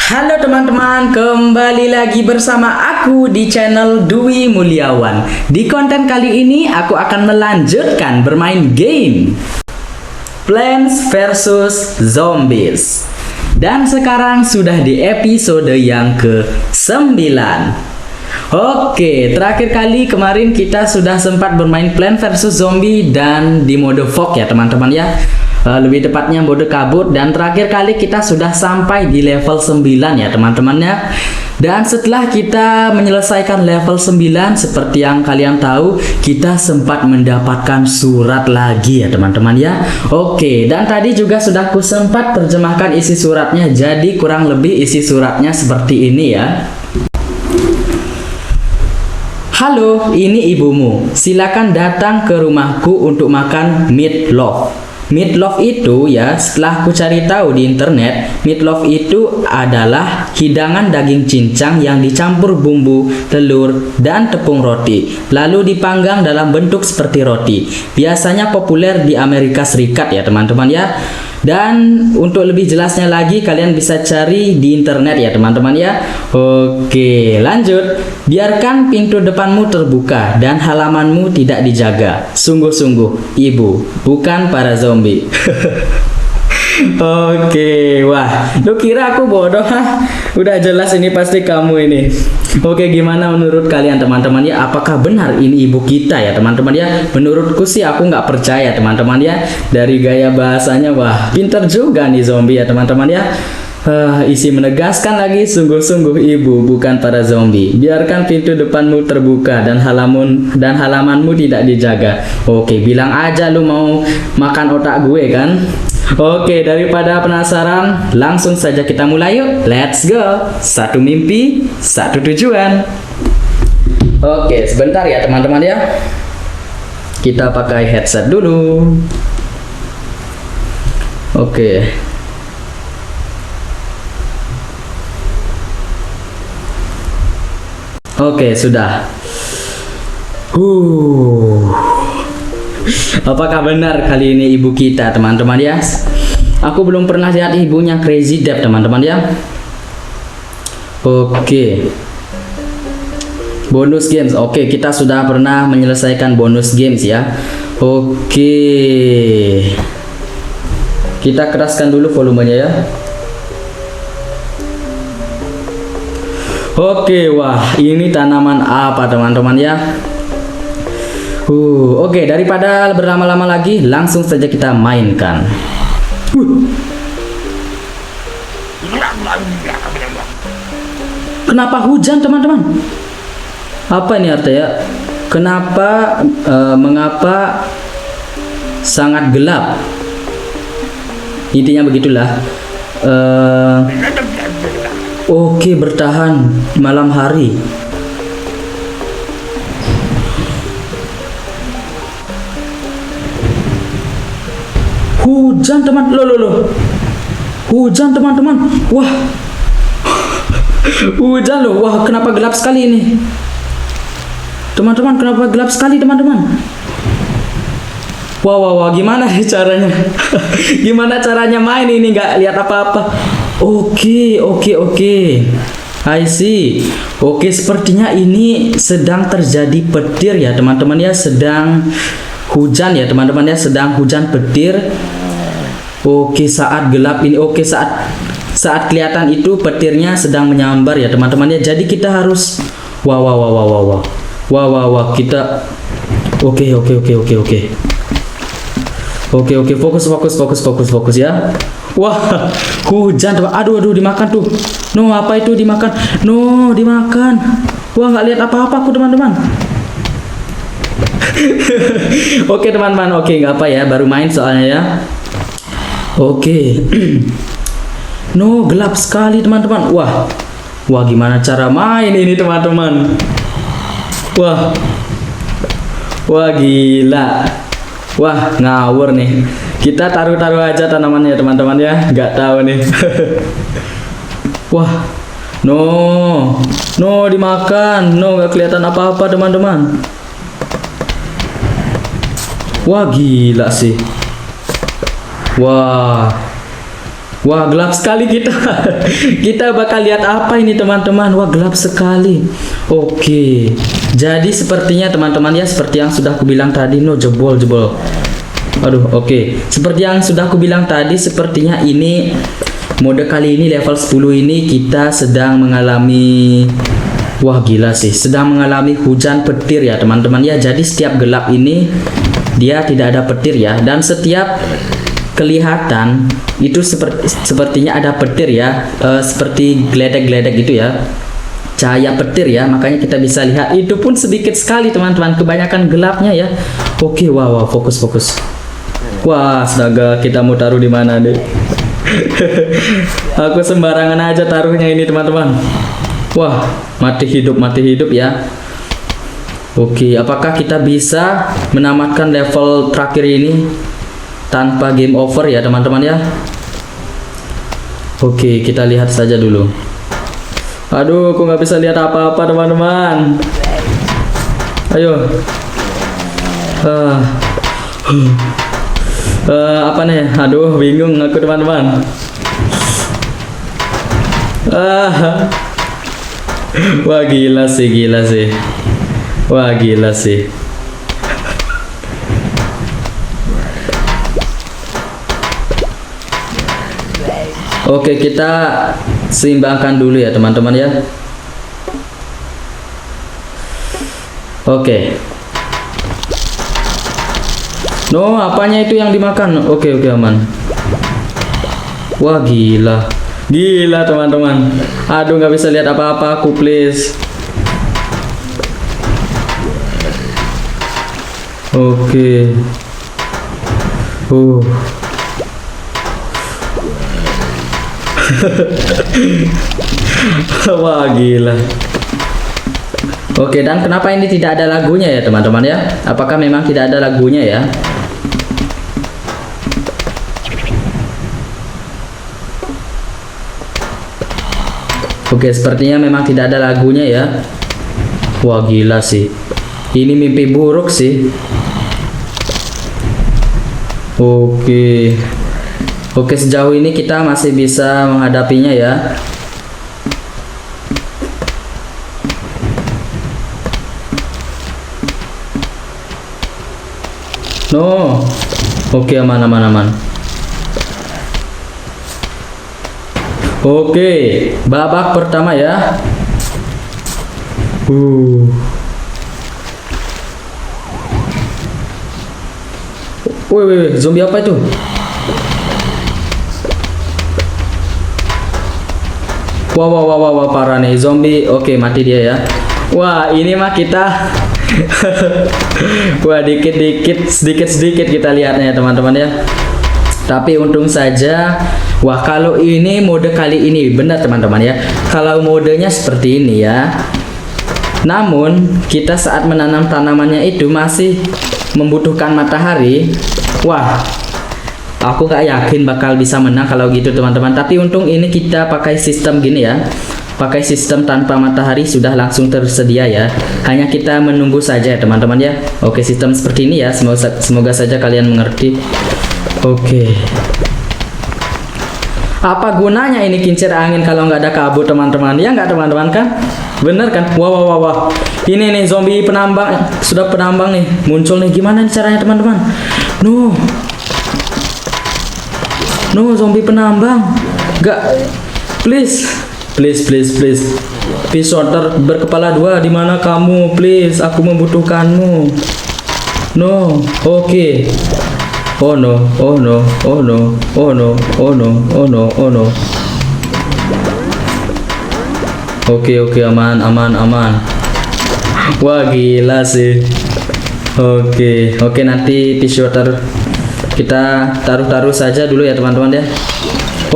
Halo teman-teman, kembali lagi bersama aku di channel Dwi Mulyawan. Di konten kali ini aku akan melanjutkan bermain game Plants vs Zombies. Dan sekarang sudah di episode yang ke-9. Oke, terakhir kali kemarin kita sudah sempat bermain Plants vs Zombie dan di mode fog ya teman-teman ya. Lebih tepatnya mode kabut, dan terakhir kali kita sudah sampai di level 9 ya teman-temannya. Dan setelah kita menyelesaikan level 9, seperti yang kalian tahu, kita sempat mendapatkan surat lagi ya teman-teman ya. Oke, dan tadi juga sudah ku sempat terjemahkan isi suratnya. Jadi kurang lebih isi suratnya seperti ini ya. Halo, ini ibumu. Silakan datang ke rumahku untuk makan meatloaf. Meatloaf itu ya, setelah aku cari tahu di internet, meatloaf itu adalah hidangan daging cincang yang dicampur bumbu, telur, dan tepung roti, lalu dipanggang dalam bentuk seperti roti. Biasanya populer di Amerika Serikat ya teman-teman ya. Dan untuk lebih jelasnya lagi kalian bisa cari di internet ya teman-teman ya. Oke, lanjut. Biarkan pintu depanmu terbuka dan halamanmu tidak dijaga. Sungguh-sungguh ibu, bukan para zombie. Oke, wah, lu kira aku bodoh? Hah? Udah jelas ini pasti kamu ini. Oke, gimana menurut kalian teman-teman ya? Apakah benar ini ibu kita ya teman-teman ya? Menurutku sih aku nggak percaya teman-teman ya. Dari gaya bahasanya, wah, pinter juga nih zombie ya teman-teman ya. Isi menegaskan lagi, sungguh-sungguh ibu, bukan para zombie. Biarkan pintu depanmu terbuka dan halamanmu tidak dijaga. Oke, bilang aja lu mau makan otak gue kan? Oke, daripada penasaran, langsung saja kita mulai yuk. Let's go. Satu mimpi, satu tujuan. Oke, sebentar ya teman-teman ya. Kita pakai headset dulu. Oke. Oke, sudah. Apakah benar kali ini ibu kita teman-teman ya? Aku belum pernah lihat ibunya Crazy Dev teman-teman ya. Oke. Bonus games. Oke, kita sudah pernah menyelesaikan bonus games ya. Oke. Kita keraskan dulu volumenya ya. Oke, wah, ini tanaman apa teman-teman ya? Oke, daripada berlama-lama lagi, langsung saja kita mainkan. Kenapa hujan teman-teman? Apa ini artinya? Kenapa? Mengapa sangat gelap? Intinya begitulah. Oke, bertahan malam hari. Hujan teman, loh. Hujan teman-teman. Wah. Hujan loh. Wah, kenapa gelap sekali ini? Teman-teman, kenapa gelap sekali teman-teman? Wah, gimana caranya? Gimana caranya main ini nggak lihat apa-apa? Oke. I see. Oke, sepertinya ini sedang terjadi petir ya teman-teman ya, sedang hujan ya teman-teman ya, sedang hujan petir. Oke, saat gelap ini, oke, saat kelihatan itu petirnya sedang menyambar ya teman-teman ya. Jadi kita harus wah, kita oke. Oke, fokus ya. Wah, hujan teman. Aduh, dimakan tuh. No, apa itu dimakan? No, dimakan. Wah, nggak lihat apa-apa aku teman-teman. Oke teman-teman, oke, nggak apa ya, baru main soalnya ya. Oke. No, gelap sekali teman-teman. Wah, gimana cara main ini teman-teman? Wah, gila. Wah, ngawur nih. Kita taruh aja tanamannya teman-teman ya. Nggak tahu nih. Wah, no, dimakan. No, nggak kelihatan apa-apa teman-teman. Wah, gila sih. Wah, Wah, gelap sekali kita. Kita bakal lihat apa ini teman-teman. Wah, gelap sekali. Oke. Jadi sepertinya teman-teman ya, seperti yang sudah aku bilang tadi, no jebol. Aduh, oke. Seperti yang sudah aku bilang tadi, sepertinya ini mode kali ini level 10 ini kita sedang mengalami, wah gila sih, sedang mengalami hujan petir ya teman-teman ya. Jadi setiap gelap ini dia tidak ada petir ya, dan setiap kelihatan itu sepertinya ada petir ya, seperti geledek-geledek gitu ya, cahaya petir ya, makanya kita bisa lihat. Itu pun sedikit sekali teman-teman, kebanyakan gelapnya ya. Oke, wow, fokus. Wah, astaga, kita mau taruh di mana deh? Aku sembarangan aja taruhnya ini teman-teman. Wah, mati hidup ya. Oke, apakah kita bisa menamatkan level terakhir ini tanpa game over ya teman-teman ya? Oke, kita lihat saja dulu. Aduh, aku nggak bisa lihat apa-apa teman-teman. Ayo. Apa nih? Aduh, bingung aku teman-teman. Wah gila sih. Wah gila sih. Oke, kita seimbangkan dulu ya teman-teman ya. Oke. No, apanya itu yang dimakan? Oke, aman. Wah gila teman-teman. Aduh, nggak bisa lihat apa-apa aku, please. Oke. Wah gila. Oke, dan kenapa ini tidak ada lagunya ya teman-teman ya? Apakah memang tidak ada lagunya ya? Oke, sepertinya memang tidak ada lagunya ya. Wah gila sih. Ini mimpi buruk sih. Oke, sejauh ini kita masih bisa menghadapinya ya. No. Oke, aman. Oke, babak pertama ya. Wih, zombie apa itu? Wah, parah nih zombie. Oke, mati dia ya. Wah, ini mah kita wah, sedikit kita lihatnya ya teman-teman ya. Tapi untung saja. Wah, kalau ini mode kali ini benar teman-teman ya. Kalau modenya seperti ini ya. Namun kita saat menanam tanamannya itu masih membutuhkan matahari. Wah, aku gak yakin bakal bisa menang kalau gitu teman-teman. Tapi untung ini kita pakai sistem gini ya. Pakai sistem tanpa matahari sudah langsung tersedia ya. Hanya kita menunggu saja ya teman-teman ya. Oke, sistem seperti ini ya. Semoga saja kalian mengerti. Oke. Apa gunanya ini kincir angin kalau nggak ada kabut teman-teman? Ya nggak teman-teman kan? Bener kan? Wah. Ini nih zombie penambang. Sudah penambang nih. Muncul nih. Gimana nih caranya teman-teman? No, zombie penambang. Nggak. Please. Pisoter berkepala dua, di mana kamu? Please, aku membutuhkanmu. No. Oke. Oh no. Oke, aman. Wah, gila sih. Oke, nanti pisoter kita taruh saja dulu ya teman-teman ya.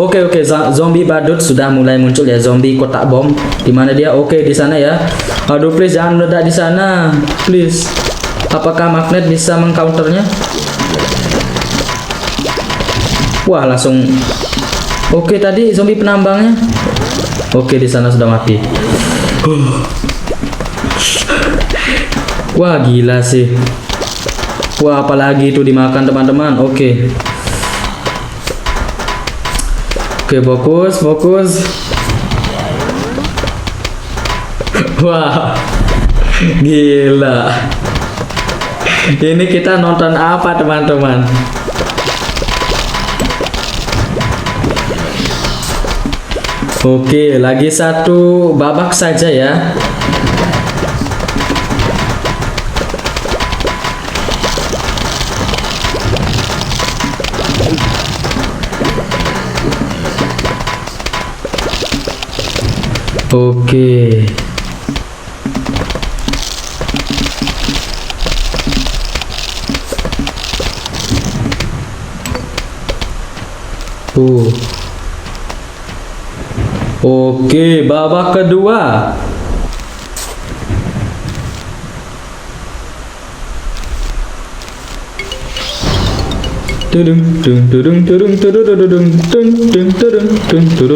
Oke, zombie badut sudah mulai muncul ya, zombie kotak bom. Di mana dia? Oke, di sana ya. Aduh, please jangan meledak di sana. Please. Apakah magnet bisa mengcounternya? Wah, langsung. Oke, tadi zombie penambangnya. Oke, di sana sudah mati. Wah, gila sih. Wah, apalagi itu dimakan teman-teman. Oke. Oke, fokus, fokus. Wah, gila. Ini kita nonton apa teman-teman? Oke, lagi satu babak saja ya. Oke. Oke, babak kedua.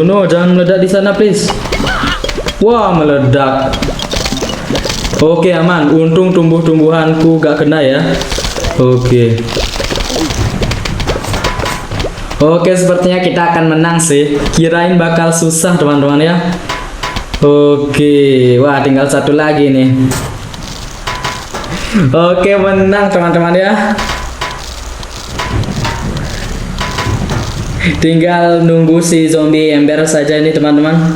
No, jangan meledak di sana please. Wah, meledak. Oke, aman. Untung tumbuh-tumbuhanku gak kena ya. Oke. Oke, sepertinya kita akan menang sih. Kirain bakal susah teman-teman ya. Oke, wah tinggal satu lagi nih. Oke, menang teman-teman ya. Tinggal nunggu si zombie ember saja ini teman-teman.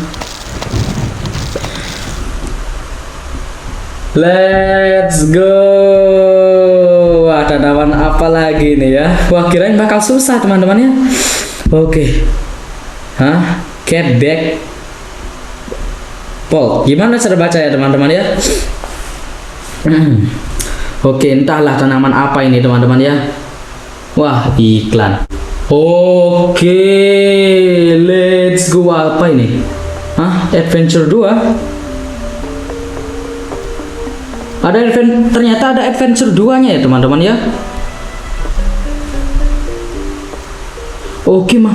Let's go. Wah, tanaman apa lagi nih ya? Wah, kirain bakal susah teman-teman ya. Oke. Hah? Catback Paul. Gimana cara baca ya teman-teman ya? Oke, entahlah tanaman apa ini teman-teman ya. Wah, iklan. Oke, let's go. Apa ini? Hah? Adventure 2? Ternyata ada adventure 2-nya ya teman-teman ya. Oke mah.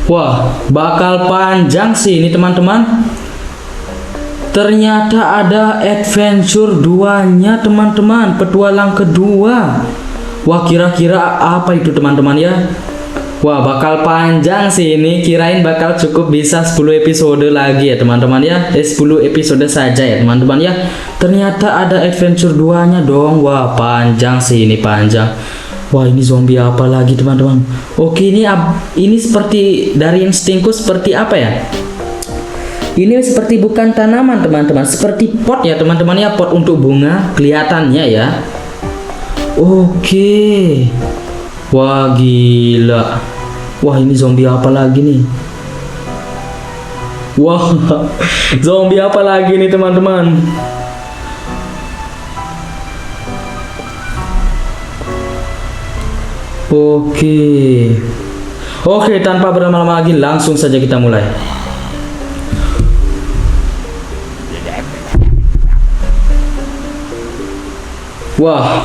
Wah, bakal panjang sih ini teman-teman. Ternyata ada adventure 2-nya teman-teman, petualang kedua. Wah, kira-kira apa itu teman-teman ya? Wah, bakal panjang sih ini. Kirain bakal cukup bisa 10 episode lagi ya teman-teman ya. 10 episode saja ya teman-teman ya. Ternyata ada adventure 2-nya dong. Wah, panjang sih ini, panjang. Wah, ini zombie apa lagi teman-teman? Oke, ini seperti dari instingku seperti apa ya? Ini seperti bukan tanaman teman-teman, seperti pot ya teman-teman ya, pot untuk bunga kelihatannya ya. Oke. Wah, gila. Wah, ini zombie apa lagi nih? Wah, zombie apa lagi nih teman-teman? Oke, tanpa berlama-lama lagi langsung saja kita mulai. Wah.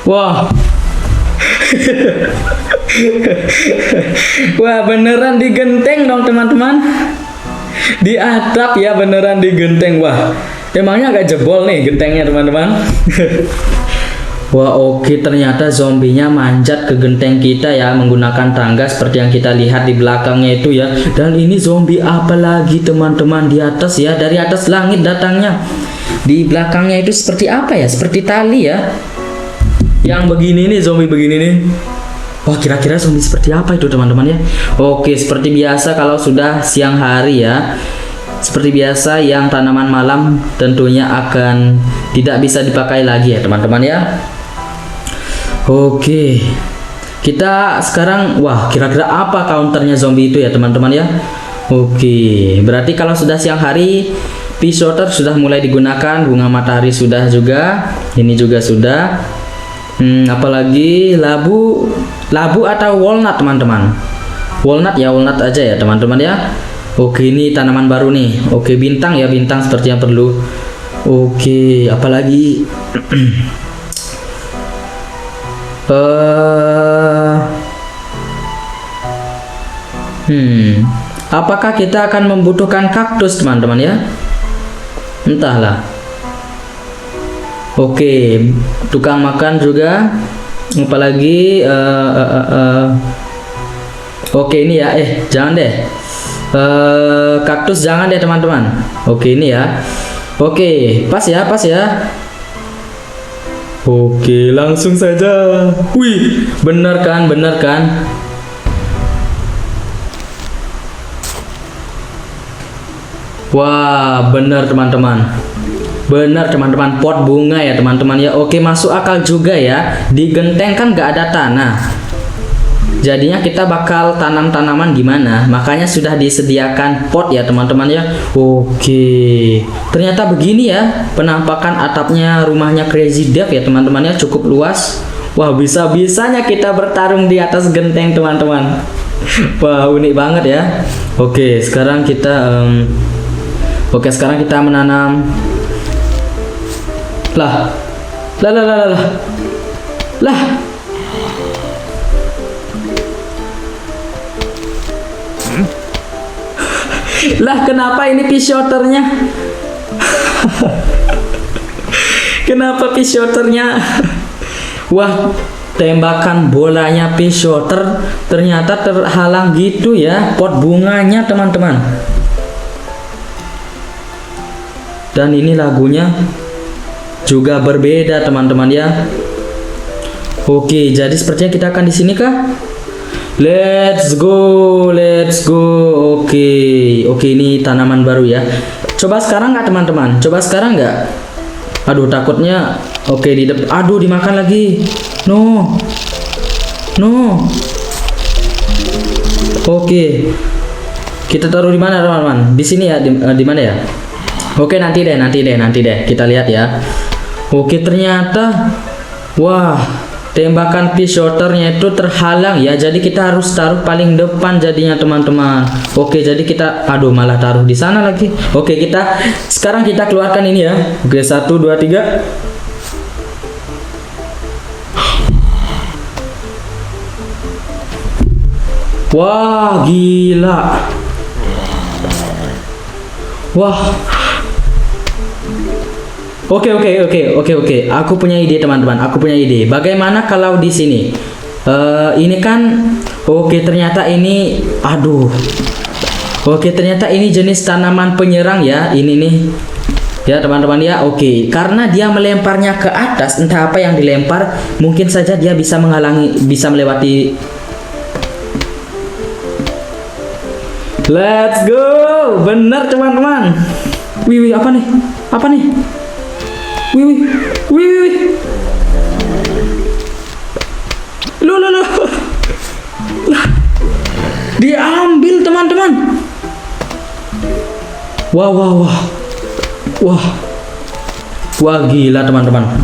Wah. Wah, beneran digenteng dong teman-teman. Di atap ya, beneran digenteng. Wah, emangnya agak jebol nih gentengnya teman-teman. Wah, oke, ternyata zombinya manjat ke genteng kita ya, menggunakan tangga seperti yang kita lihat di belakangnya itu ya. Dan ini zombie apa lagi teman-teman di atas ya, dari atas langit datangnya. Di belakangnya itu seperti apa ya, seperti tali ya. Yang begini nih, zombie begini nih. Wah, kira-kira zombie seperti apa itu teman-teman ya. Oke, seperti biasa kalau sudah siang hari ya, seperti biasa yang tanaman malam tentunya akan tidak bisa dipakai lagi ya teman-teman ya. Oke, kita sekarang, wah, kira-kira apa counternya zombie itu ya teman-teman ya. Oke, berarti kalau sudah siang hari, pea shooter sudah mulai digunakan, bunga matahari sudah juga, ini juga sudah. Apalagi labu atau walnut teman-teman. Walnut ya, walnut aja ya teman-teman ya. Oke, ini tanaman baru nih. Oke, bintang ya, bintang seperti yang perlu. Oke, apalagi apakah kita akan membutuhkan kaktus teman-teman ya? Entahlah. Oke, tukang makan juga. Apalagi oke ini ya, jangan deh. Kaktus jangan deh teman-teman. Oke ini ya. Oke, pas ya, pas ya. Oke, langsung saja. Wih, bener kan, bener kan? Wah, bener teman-teman. Bener teman-teman, pot bunga ya teman-teman ya. Oke, masuk akal juga ya. Di genteng kan nggak ada tanah. Jadinya kita bakal tanam tanaman gimana? Makanya sudah disediakan pot ya teman-teman ya. Oke, ternyata begini ya penampakan atapnya rumahnya Crazy Dev ya teman-teman ya, cukup luas. Wah, bisa-bisanya kita bertarung di atas genteng teman-teman. Wah, unik banget ya. Oke, sekarang kita sekarang kita menanam. Lah. Lah, kenapa ini pishoternya? Kenapa pishoternya? Wah, tembakan bolanya pishoter ternyata terhalang gitu ya pot bunganya teman-teman. Dan ini lagunya juga berbeda teman-teman ya. Oke, jadi sepertinya kita akan di sini kah? Let's go, let's go. Oke, ini tanaman baru ya. Coba sekarang nggak teman-teman? Coba sekarang nggak? Aduh, takutnya. Oke, di depan. Aduh, dimakan lagi. No. Oke, kita taruh di mana teman-teman? Di sini ya? Di mana ya? Oke, nanti deh. Kita lihat ya. Oke, ternyata. Wah. Tembakan pishoternya itu terhalang ya, jadi kita harus taruh paling depan jadinya teman-teman. Oke, jadi kita, aduh malah taruh di sana lagi. Oke, sekarang kita keluarkan ini ya. Oke, 1, 2, 3. Wah, gila. Wah. Oke. Aku punya ide teman-teman. Bagaimana kalau di sini? Ini kan, ternyata ini, ternyata ini jenis tanaman penyerang ya. Ini nih, ya teman-teman ya. Oke, karena dia melemparnya ke atas, entah apa yang dilempar, mungkin saja dia bisa melewati. Let's go, bener teman-teman. Wih, apa nih? Wih. Loh. Lah. Diambil teman-teman. Wah, gila teman-teman.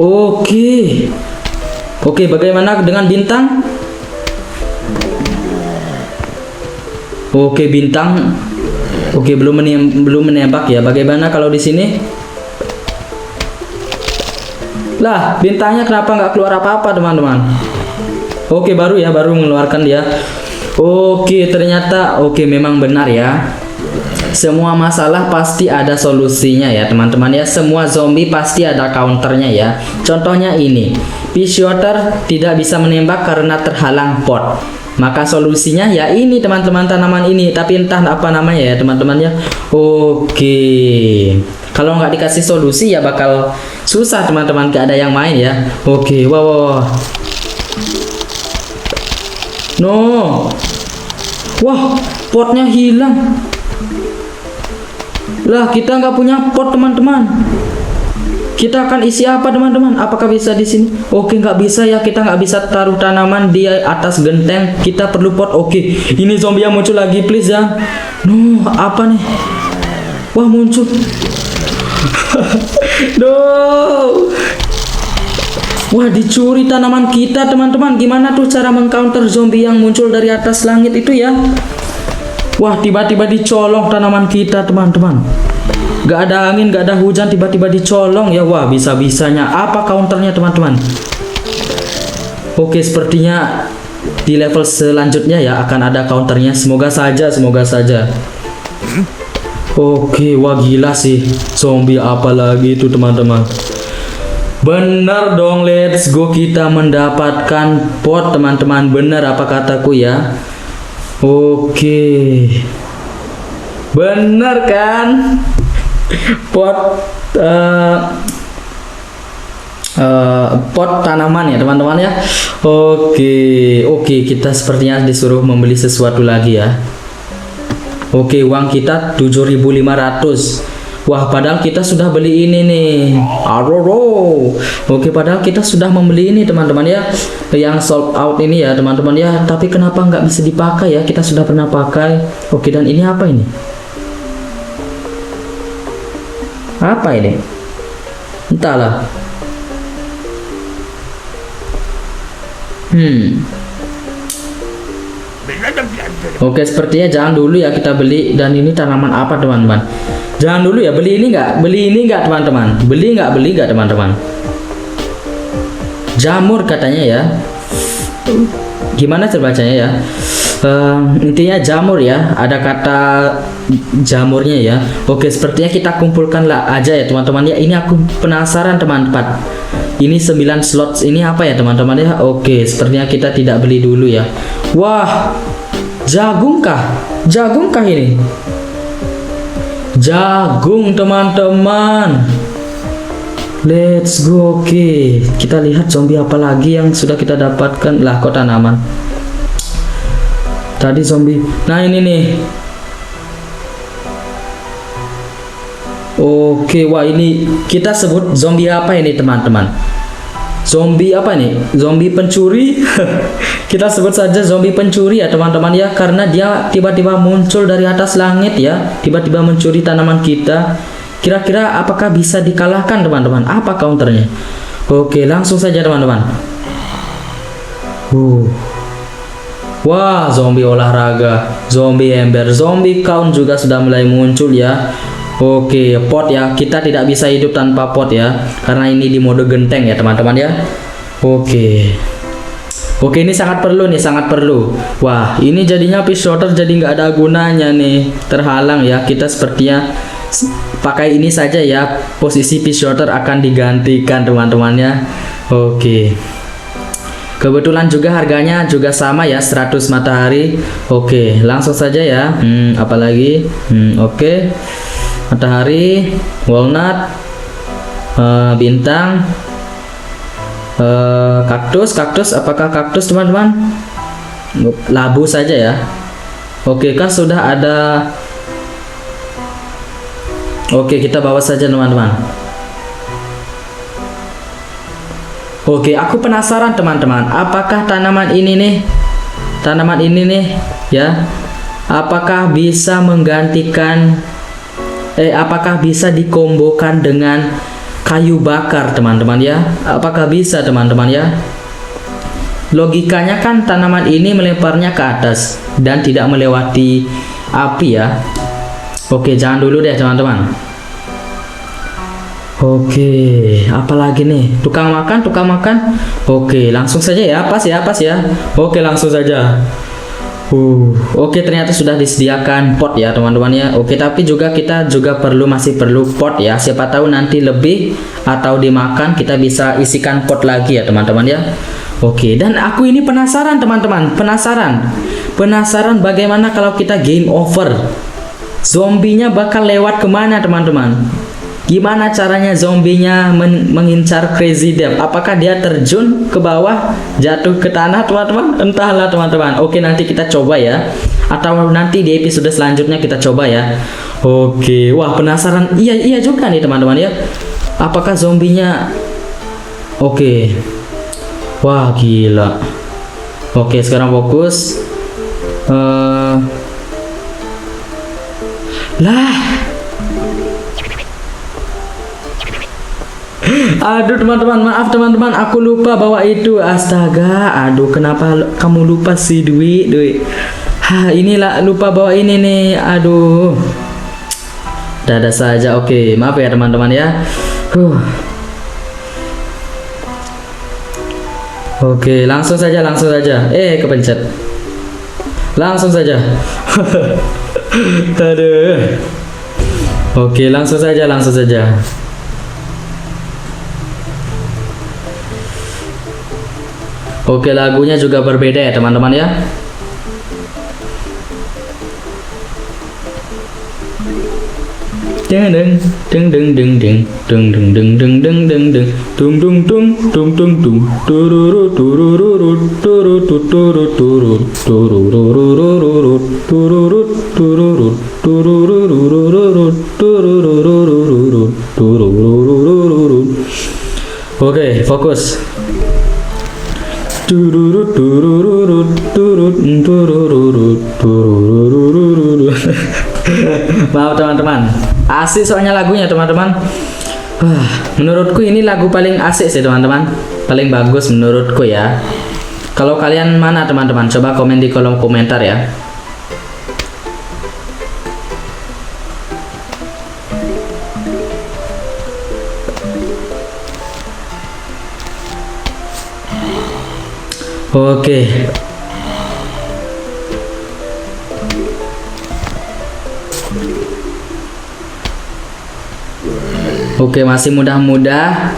Oke, bagaimana dengan bintang? Oke, bintang. Oke, belum menembak ya. Bagaimana kalau di sini? Lah, bintangnya kenapa nggak keluar apa-apa teman-teman? Oke, baru mengeluarkan dia. Oke, ternyata memang benar ya. Semua masalah pasti ada solusinya ya teman-teman ya. Semua zombie pasti ada counternya ya. Contohnya ini, pishoter tidak bisa menembak karena terhalang pot. Maka solusinya ya ini teman-teman, tanaman ini. Tapi entah apa namanya ya teman-teman ya. Oke, kalau nggak dikasih solusi ya bakal susah teman-teman, gak ada yang main ya. Oke, wow. No. Wah, potnya hilang. Lah, kita nggak punya pot teman-teman. Kita akan isi apa teman-teman? Apakah bisa di sini? Oke, nggak bisa ya. Kita nggak bisa taruh tanaman di atas genteng. Kita perlu pot. Oke, ini zombie yang muncul lagi, please ya. No, apa nih? Wah, muncul. No. Wah, dicuri tanaman kita teman-teman. Gimana tuh cara mengcounter zombie yang muncul dari atas langit itu ya? Wah, tiba-tiba dicolong tanaman kita teman-teman. Gak ada angin, gak ada hujan, tiba-tiba dicolong ya. Wah, bisa-bisanya. Apa counternya teman-teman? Oke, sepertinya di level selanjutnya ya akan ada counternya. Semoga saja. Oke, wah gila sih. Zombie apa lagi itu teman-teman? Bener dong, let's go, kita mendapatkan pot teman-teman. Bener apa kataku ya? Oke, bener kan? Pot pot tanaman ya teman-teman ya. Oke, kita sepertinya disuruh membeli sesuatu lagi ya. Oke, uang kita 7.500. Wah, padahal kita sudah beli ini nih. Aroro. Oke, padahal kita sudah membeli ini teman-teman ya, yang sold out ini ya teman-teman ya. Tapi kenapa nggak bisa dipakai ya? Kita sudah pernah pakai. Oke, dan ini apa ini? Apa ini? Entahlah. Oke, sepertinya jangan dulu ya kita beli. Dan ini tanaman apa teman-teman? Jangan dulu ya, beli ini nggak teman-teman? Beli nggak teman-teman? Jamur katanya ya. Gimana terbacanya ya? Intinya jamur ya, ada kata jamurnya ya. Oke, sepertinya kita kumpulkan lah aja ya teman-teman ya. Ini aku penasaran teman-teman. Ini 9 slots ini apa ya teman-teman ya? Oke, sepertinya kita tidak beli dulu ya. Wah, jagung kah ini? Jagung teman-teman. Let's go. Oke, kita lihat zombie apa lagi yang sudah kita dapatkan. Lah, kok tanaman tadi zombie. Nah, ini nih. Oke, wah, ini kita sebut zombie apa ini teman-teman? Zombie apa nih? Zombie pencuri. Kita sebut saja zombie pencuri ya teman-teman ya, karena dia tiba-tiba muncul dari atas langit ya, tiba-tiba mencuri tanaman kita. Kira-kira apakah bisa dikalahkan teman-teman? Apa counternya? Oke, langsung saja teman-teman. Wah, zombie olahraga, zombie ember, zombie count juga sudah mulai muncul ya. Oke, pot ya, kita tidak bisa hidup tanpa pot ya, karena ini di mode genteng ya teman-teman ya. Oke, ini sangat perlu nih, sangat perlu. Wah, ini jadinya fish shooter jadi nggak ada gunanya nih, terhalang ya. Kita sepertinya pakai ini saja ya, posisi fish shooter akan digantikan teman-teman ya. Oke, kebetulan juga harganya juga sama ya, 100 matahari. Oke, langsung saja ya. Apalagi oke, matahari, walnut, bintang, kaktus. Apakah kaktus teman-teman? Labu saja ya. Oke, kan sudah ada. Oke, kita bawa saja teman-teman. Oke, aku penasaran teman-teman, apakah tanaman ini nih ya, apakah bisa menggantikan apakah bisa dikombokan dengan kayu bakar teman-teman ya? Apakah bisa teman-teman ya? Logikanya kan tanaman ini melemparnya ke atas dan tidak melewati api ya. Oke, jangan dulu deh teman-teman. Oke, apalagi nih? Tukang makan. Oke, langsung saja ya, pas ya. Oke, langsung saja. Oke, ternyata sudah disediakan pot ya teman-teman ya. Oke, tapi juga kita masih perlu pot ya. Siapa tahu nanti lebih atau dimakan kita bisa isikan pot lagi ya teman-teman ya. Oke, dan aku ini penasaran teman-teman, penasaran bagaimana kalau kita game over. Zombinya bakal lewat kemana teman-teman? Gimana caranya zombinya mengincar Crazy Dev? Apakah dia terjun ke bawah, jatuh ke tanah teman-teman? Entahlah teman-teman. Oke, nanti kita coba ya. Atau nanti di episode selanjutnya kita coba ya. Oke, wah penasaran. Iya juga nih teman-teman ya. Apakah zombinya? Oke. Wah, gila. Oke, sekarang fokus. Aduh teman-teman, maaf teman-teman, aku lupa bawa itu. Astaga, aduh, kenapa kamu lupa sih Dwi? Inilah lupa bawa ini nih. Aduh, dada saja. Oke, maaf ya teman-teman ya. Oke, langsung saja. Kepencet. Langsung saja. Aduh. Oke, langsung saja. Oke, lagunya juga berbeda ya teman-teman ya. Deng deng deng deng deng deng deng deng deng deng deng deng deng tung tung tung tung tung tung tururu tururu tururu tururu tururu tururu tururu tururu tururu tururu tururu. Oke, fokus. Tururu tururu tururu tururu tururu. Maaf teman-teman, asik soalnya lagunya teman-teman. Menurutku ini lagu paling asik sih teman-teman, paling bagus menurutku ya. Kalau kalian mana teman-teman, coba komen di kolom komentar ya. Oke. Oke, masih mudah-mudah.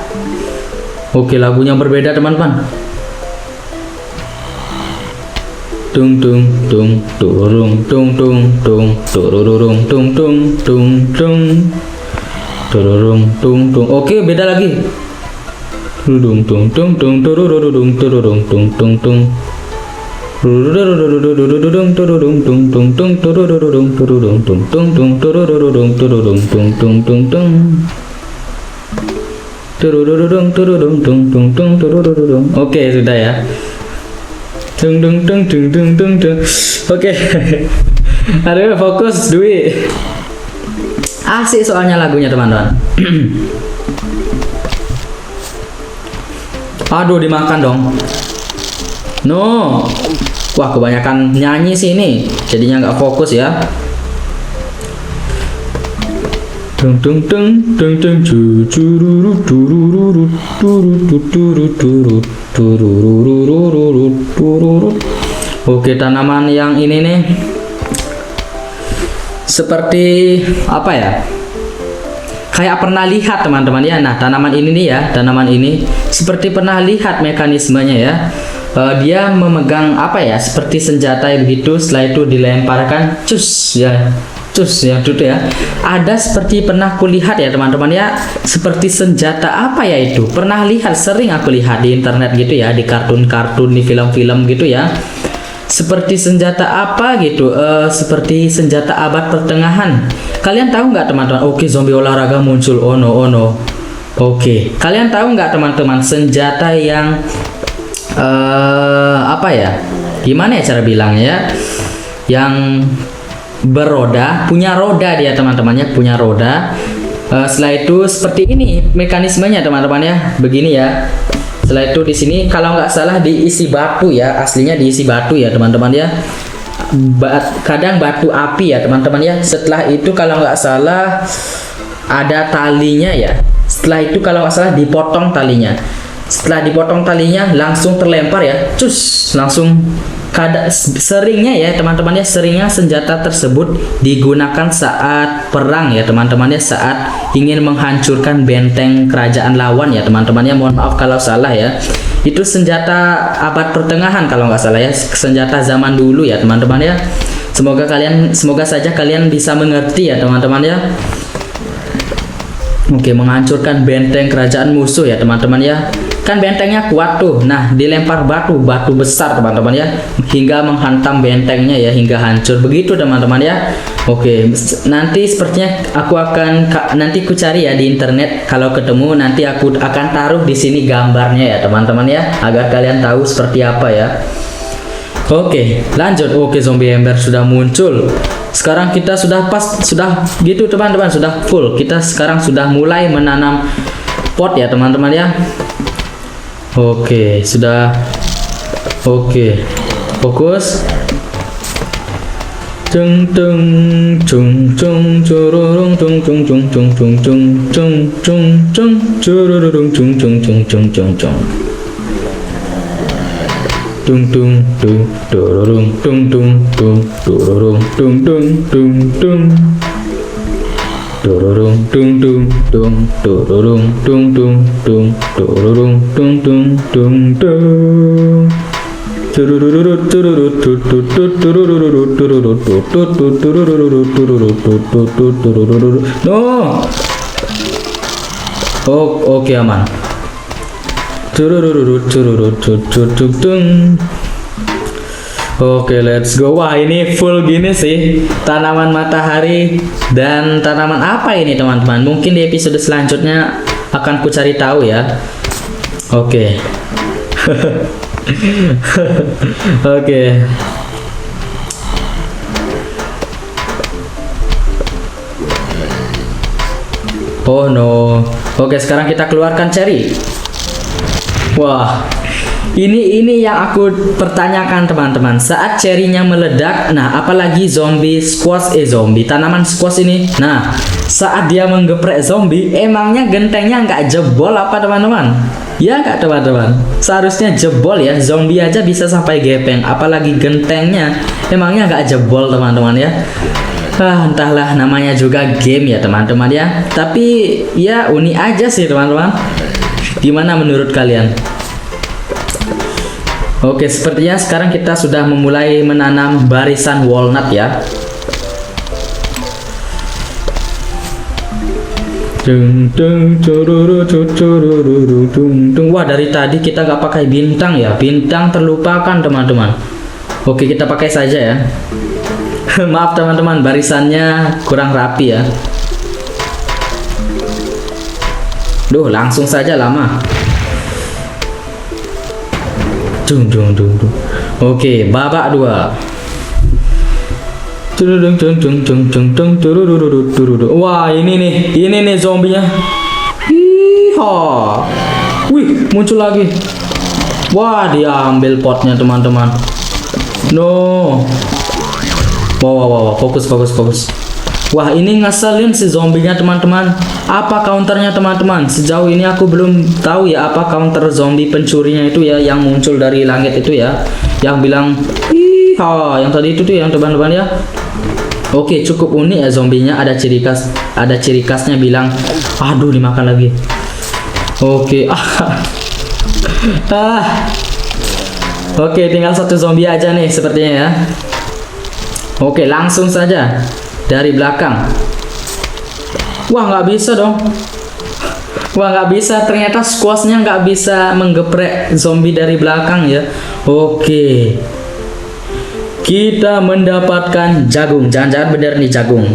Oke, lagunya berbeda teman-teman. Tung tung tung turung tung tung tung tururung tung tung tung tung tururung tung tung. Oke, beda lagi. Tung tung tung tung tururung tururung tung tung tung. Tururung tururung tung tung tung tururung tururung tung tung tung tururung tururung tung tung tung tung. Tururung tururung tung tung tung tururung. Oke, sudah ya. Tung tung tung tung tung tung tung. Oke. Aduh, fokus Dwi. Asik soalnya lagunya teman-teman. Aduh, dimakan dong. No. Wah, kebanyakan nyanyi sih ini, jadinya nggak fokus ya. Tung tung tung tung tung tururu tururu tururu tururu tururu tururu. Oke, tanaman yang ini nih seperti apa ya? Kayak pernah lihat teman-teman ya. Nah, tanaman ini nih ya, tanaman ini seperti pernah lihat mekanismenya ya. Dia memegang apa ya, seperti senjata begitu, setelah itu dilemparkan cus ya, cus ya, itu ya. Ada seperti pernah kulihat ya teman-teman ya, seperti senjata apa ya itu, pernah lihat, sering aku lihat di internet gitu ya, di kartun-kartun, di film-film gitu ya, seperti senjata apa gitu, seperti senjata abad pertengahan. Kalian tahu nggak teman-teman? Oke, zombie olahraga muncul, oh no, oh no. Oke, kalian tahu nggak teman-teman, senjata yang apa ya, gimana ya cara bilangnya ya, yang beroda, punya roda dia teman-temannya, punya roda. Setelah itu seperti ini mekanismenya teman-teman ya, begini ya. Setelah itu di sini kalau nggak salah diisi batu ya, aslinya diisi batu ya teman-teman ya, kadang batu api ya teman-teman ya. Setelah itu kalau nggak salah ada talinya ya, setelah itu kalau nggak salah dipotong talinya. Setelah dipotong talinya langsung terlempar ya, cus, langsung. Seringnya ya teman-teman ya, seringnya senjata tersebut digunakan saat perang ya teman-teman ya, saat ingin menghancurkan benteng kerajaan lawan ya teman-teman ya. Mohon maaf kalau salah ya, itu senjata abad pertengahan kalau nggak salah ya, senjata zaman dulu ya teman-teman ya. Semoga saja kalian bisa mengerti ya teman-teman ya. Oke, menghancurkan benteng kerajaan musuh ya teman-teman ya. Kan bentengnya kuat tuh. Nah, dilempar batu besar teman-teman ya, hingga menghantam bentengnya ya, hingga hancur. Begitu teman-teman ya. Oke, nanti sepertinya aku akan nanti ku cari ya di internet. Kalau ketemu nanti aku akan taruh di sini gambarnya ya teman-teman ya, agar kalian tahu seperti apa ya. Oke, lanjut. Oke, zombie ember sudah muncul. Sekarang kita sudah gitu teman-teman, sudah full. Kita sekarang sudah mulai menanam pot ya teman-teman ya. Oke, sudah. Oke, fokus. Cung cung cung cung cururung cung cung cung cung cung cung cung cung cung cururung cung cung cung cung cung cung. Tung tung tung tururung tung tung tung tururung tung tung tung tung Tururung tung tung tung tururung tung tung tung tururung tung tung tung tung turururut tururut tutut turururut tururut tutut turururut tururut tutut turururut. No. Oh, oke aman. Turururut tururut tutut tung. Oke, let's go. Wah, ini full gini sih. Tanaman matahari dan tanaman apa ini, teman-teman? Mungkin di episode selanjutnya akan ku cari tahu ya. Oke. Oke. Oh no. Oke, sekarang kita keluarkan cherry. Wah. Ini yang aku pertanyakan, teman-teman. Saat cherry-nya meledak, nah apalagi zombie squash zombie tanaman squash ini. Nah, saat dia menggeprek zombie, emangnya gentengnya nggak jebol apa, teman-teman? Ya nggak, teman-teman? Seharusnya jebol ya. Zombie aja bisa sampai gepeng, apalagi gentengnya. Emangnya nggak jebol, teman-teman ya? Entahlah, namanya juga game ya, teman-teman ya. Tapi ya unik aja sih, teman-teman. Gimana menurut kalian? Oke, sepertinya sekarang kita sudah memulai menanam barisan walnut ya. Wah, dari tadi kita nggak pakai bintang ya. Bintang terlupakan, teman-teman. Oke, kita pakai saja ya. Maaf, teman-teman, barisannya kurang rapi ya. Duh, langsung saja lama. Oke, babak 2. Wah, ini nih zombinya. Wih, muncul lagi. Wah, dia ambil potnya, teman-teman. No. Wow, fokus. Wah, ini ngeselin si zombinya, teman-teman. Apa counternya, teman-teman? Sejauh ini aku belum tahu ya apa counter zombie pencurinya itu ya, yang muncul dari langit itu ya, yang bilang yang tadi itu tuh yang, teman-teman ya. Oke, cukup unik ya zombinya. Ada ciri khasnya bilang, aduh, dimakan lagi. Oke. Oke, tinggal satu zombie aja nih sepertinya ya. Oke, langsung saja dari belakang. Wah, nggak bisa dong. Wah, nggak bisa. Ternyata squashnya nggak bisa menggeprek zombie dari belakang ya. Oke. Kita mendapatkan jagung. Jangan-jangan bener nih jagung.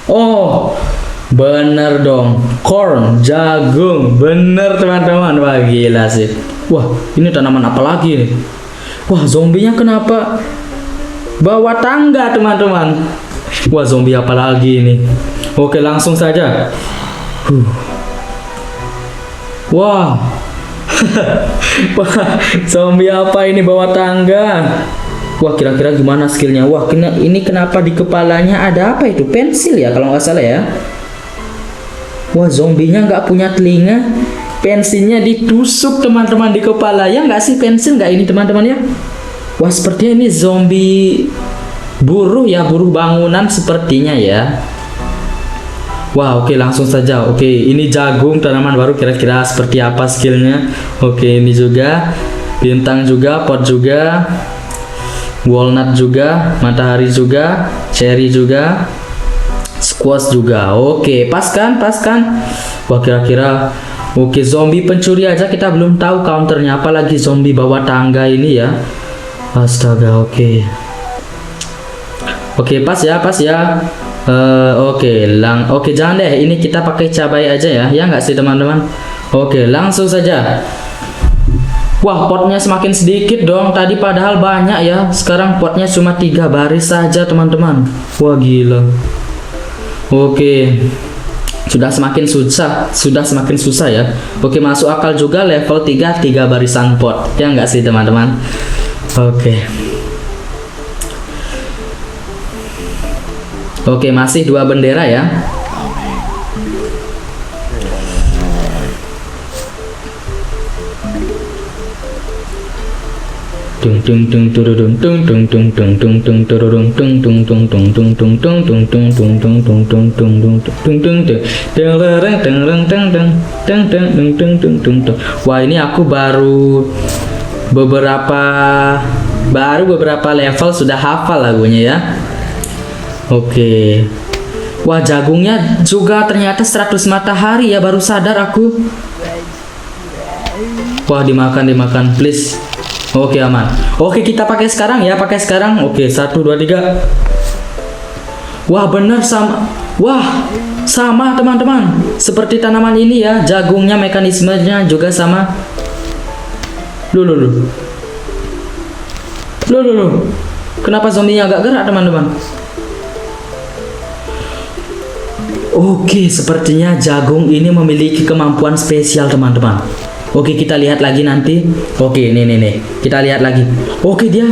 Oh, bener dong. Corn, jagung. Bener, teman-teman. Wah, gila sih. Wah, ini tanaman apa lagi nih? Wah, zombinya kenapa bawa tangga, teman-teman? Wah, zombie apa lagi ini? Oke, langsung saja. Wah. Wah, zombie apa ini bawa tangga? Wah, kira-kira gimana skillnya? Wah, ini kenapa di kepalanya ada apa itu? Pensil ya, kalau nggak salah ya. Wah, zombinya nggak punya telinga. Pensilnya ditusuk, teman-teman, di kepala. Ya nggak sih, pensil nggak ini, teman-teman ya? Wah, sepertinya ini zombie buruh ya, buruh bangunan sepertinya ya. Wah, oke, langsung saja. Oke, ini jagung, tanaman baru, kira-kira seperti apa skillnya. Oke, ini juga bintang juga, pot juga, walnut juga, matahari juga, cherry juga, squash juga. Oke, pas kan? Wah, kira-kira oke, zombie pencuri aja kita belum tahu counternya, apalagi zombie bawa tangga ini ya. Astaga, oke. Oke, pas ya. Oke, jangan deh, ini kita pakai cabai aja ya. Ya nggak sih, teman-teman? Oke, langsung saja. Wah, potnya semakin sedikit dong. Tadi padahal banyak ya. Sekarang potnya cuma 3 baris saja, teman-teman. Wah, gila. Oke. Sudah semakin susah ya. Oke, masuk akal juga level 3 barisan pot. Ya nggak sih, teman-teman? Oke, masih 2 bendera ya. Tung tung tung tururung tung tung tung tung tung tung tururung tung tung tung tung tung tung tung tung tung tung tung tung tung tung tung tung tung tung lereng teng reng teng teng teng teng tung tung tung tung tung. Wah, ini aku baru beberapa level sudah hafal lagunya ya. Oke. Wah, jagungnya juga ternyata 100 matahari ya, baru sadar aku. Wah, dimakan please. Oke, aman. Oke, kita pakai sekarang ya, pakai sekarang. Oke, 1 2 3. Wah, benar sama. Wah, sama teman-teman. Seperti tanaman ini ya, jagungnya mekanismenya juga sama. Loh. Kenapa zombinya agak gerak, teman-teman? Oke, sepertinya jagung ini memiliki kemampuan spesial, teman-teman. Oke, kita lihat lagi nanti. Oke, nih. Kita lihat lagi. Oke, dia.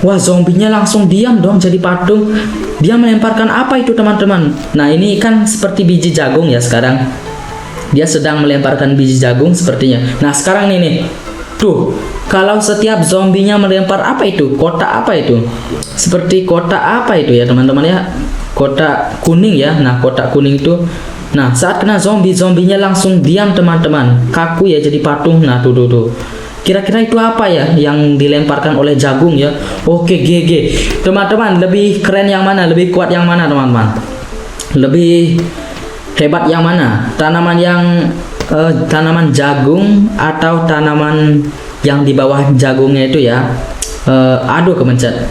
Wah, zombinya langsung diam dong jadi patung. Dia melemparkan apa itu, teman-teman? Nah, ini kan seperti biji jagung ya sekarang. Dia sedang melemparkan biji jagung sepertinya. Nah, sekarang nih. Tuh, kalau setiap zombinya melempar apa itu? Kotak apa itu? Seperti kotak apa itu ya, teman-teman ya? Kotak kuning ya. Nah, kotak kuning itu. Nah, saat kena zombinya langsung diam, teman-teman. Kaku ya jadi patung. Nah, tuh. Kira-kira itu apa ya yang dilemparkan oleh jagung ya? Oke, GG. Teman-teman, lebih keren yang mana? Lebih kuat yang mana, teman-teman? Lebih hebat yang mana? Tanaman jagung atau tanaman yang di bawah jagungnya itu ya? Aduh, kemencet.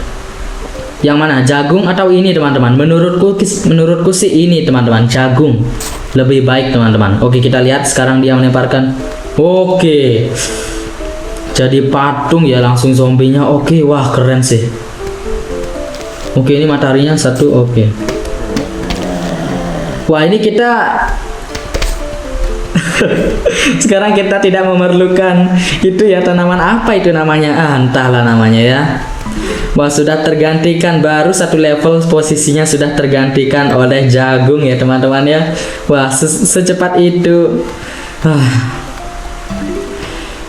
Yang mana, jagung atau ini, teman-teman? Menurutku sih ini, teman-teman, jagung lebih baik, teman-teman. Oke, kita lihat sekarang dia melemparkan. Oke, jadi patung ya langsung zombinya. Oke, wah keren sih. Oke, ini mataharinya 1. Oke. Wah, ini kita sekarang kita tidak memerlukan itu ya, tanaman apa itu namanya? Entahlah namanya ya. Wah, sudah tergantikan, baru 1 level posisinya sudah tergantikan oleh jagung ya, teman-teman ya. Wah, secepat itu.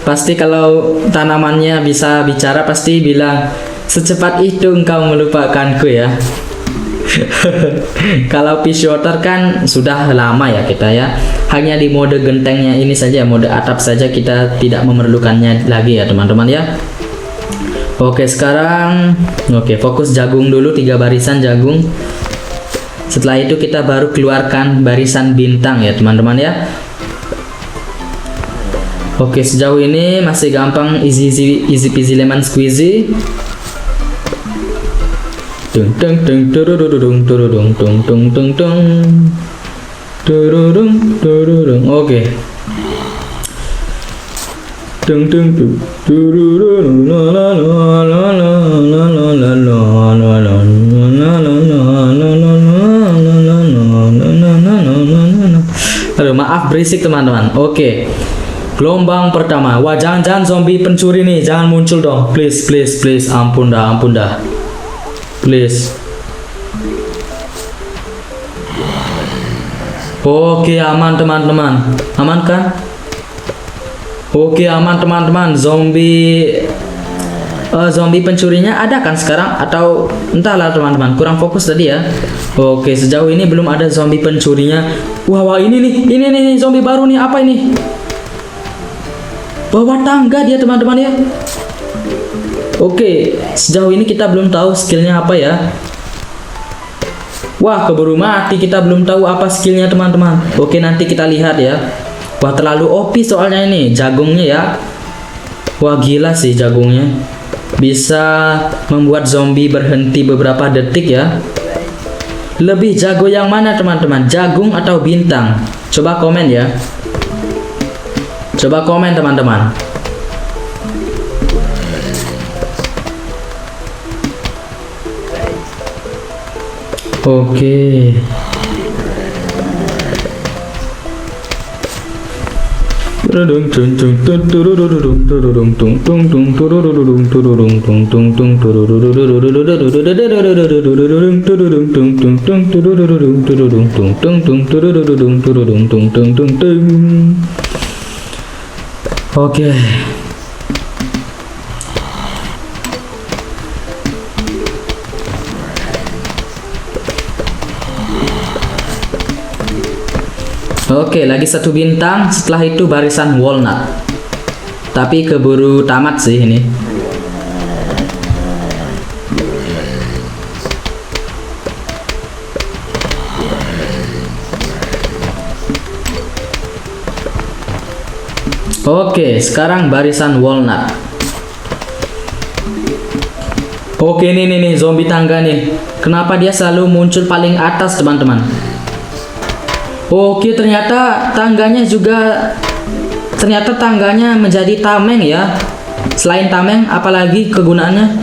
Pasti kalau tanamannya bisa bicara pasti bilang, secepat itu engkau melupakanku ya. Kalau fish water kan sudah lama ya kita ya. Hanya di mode gentengnya ini saja, mode atap saja kita tidak memerlukannya lagi ya, teman-teman ya. Oke, sekarang fokus jagung dulu, 3 barisan jagung. Setelah itu kita baru keluarkan barisan bintang ya, teman-teman ya. Oke, sejauh ini masih gampang, easy peasy lemon squeezy. Oke. Aduh, maaf berisik teman-teman. Oke. Gelombang pertama. Wah, jangan zombie pencuri nih, jangan muncul dong. Please. Ampun dah. Please. Oke, aman teman-teman. Aman kan? Oke, aman teman-teman. Zombie pencurinya ada kan sekarang atau entahlah teman-teman, kurang fokus tadi ya. Oke, sejauh ini belum ada zombie pencurinya. Wah, ini nih zombie baru nih. Apa ini? Bawah tangga dia, teman-teman ya. Oke, sejauh ini kita belum tahu skillnya apa ya. Wah, keburu mati, kita belum tahu apa skillnya teman-teman. Oke, nanti kita lihat ya. Wah, terlalu OP soalnya ini jagungnya ya. Wah, gila sih jagungnya. Bisa membuat zombie berhenti beberapa detik ya. Lebih jago yang mana teman-teman? Jagung atau bintang? Coba komen ya. Coba komen teman-teman. Oke. Oke. Oke, lagi 1 bintang. Setelah itu barisan walnut. Tapi keburu tamat sih ini. Oke, sekarang barisan walnut. Oke, nih zombie tangga nih. Kenapa dia selalu muncul paling atas, teman-teman? Oke, ternyata tangganya menjadi tameng ya. Selain tameng, apalagi kegunaannya?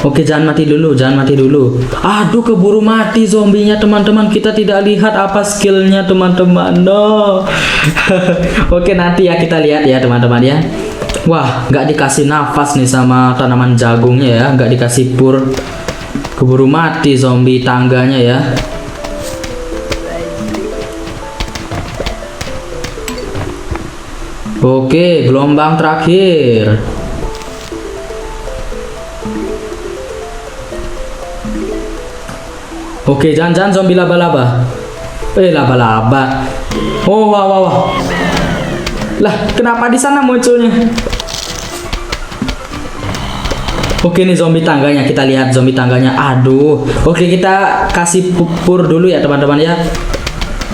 Oke, jangan mati dulu. Aduh, keburu mati zombinya, teman-teman. Kita tidak lihat apa skillnya, teman-teman. No. Oke, nanti ya kita lihat ya, teman-teman ya. Wah, nggak dikasih nafas nih sama tanaman jagungnya ya. Nggak dikasih pur. Keburu mati zombie tangganya ya. Oke, gelombang terakhir. Oke, jangan zombie laba-laba. Laba-laba. Oh, wah. Lah, kenapa di sana munculnya? Oke, nih zombie tangganya. Kita lihat zombie tangganya. Aduh. Oke, kita kasih pupur dulu ya, teman-teman ya.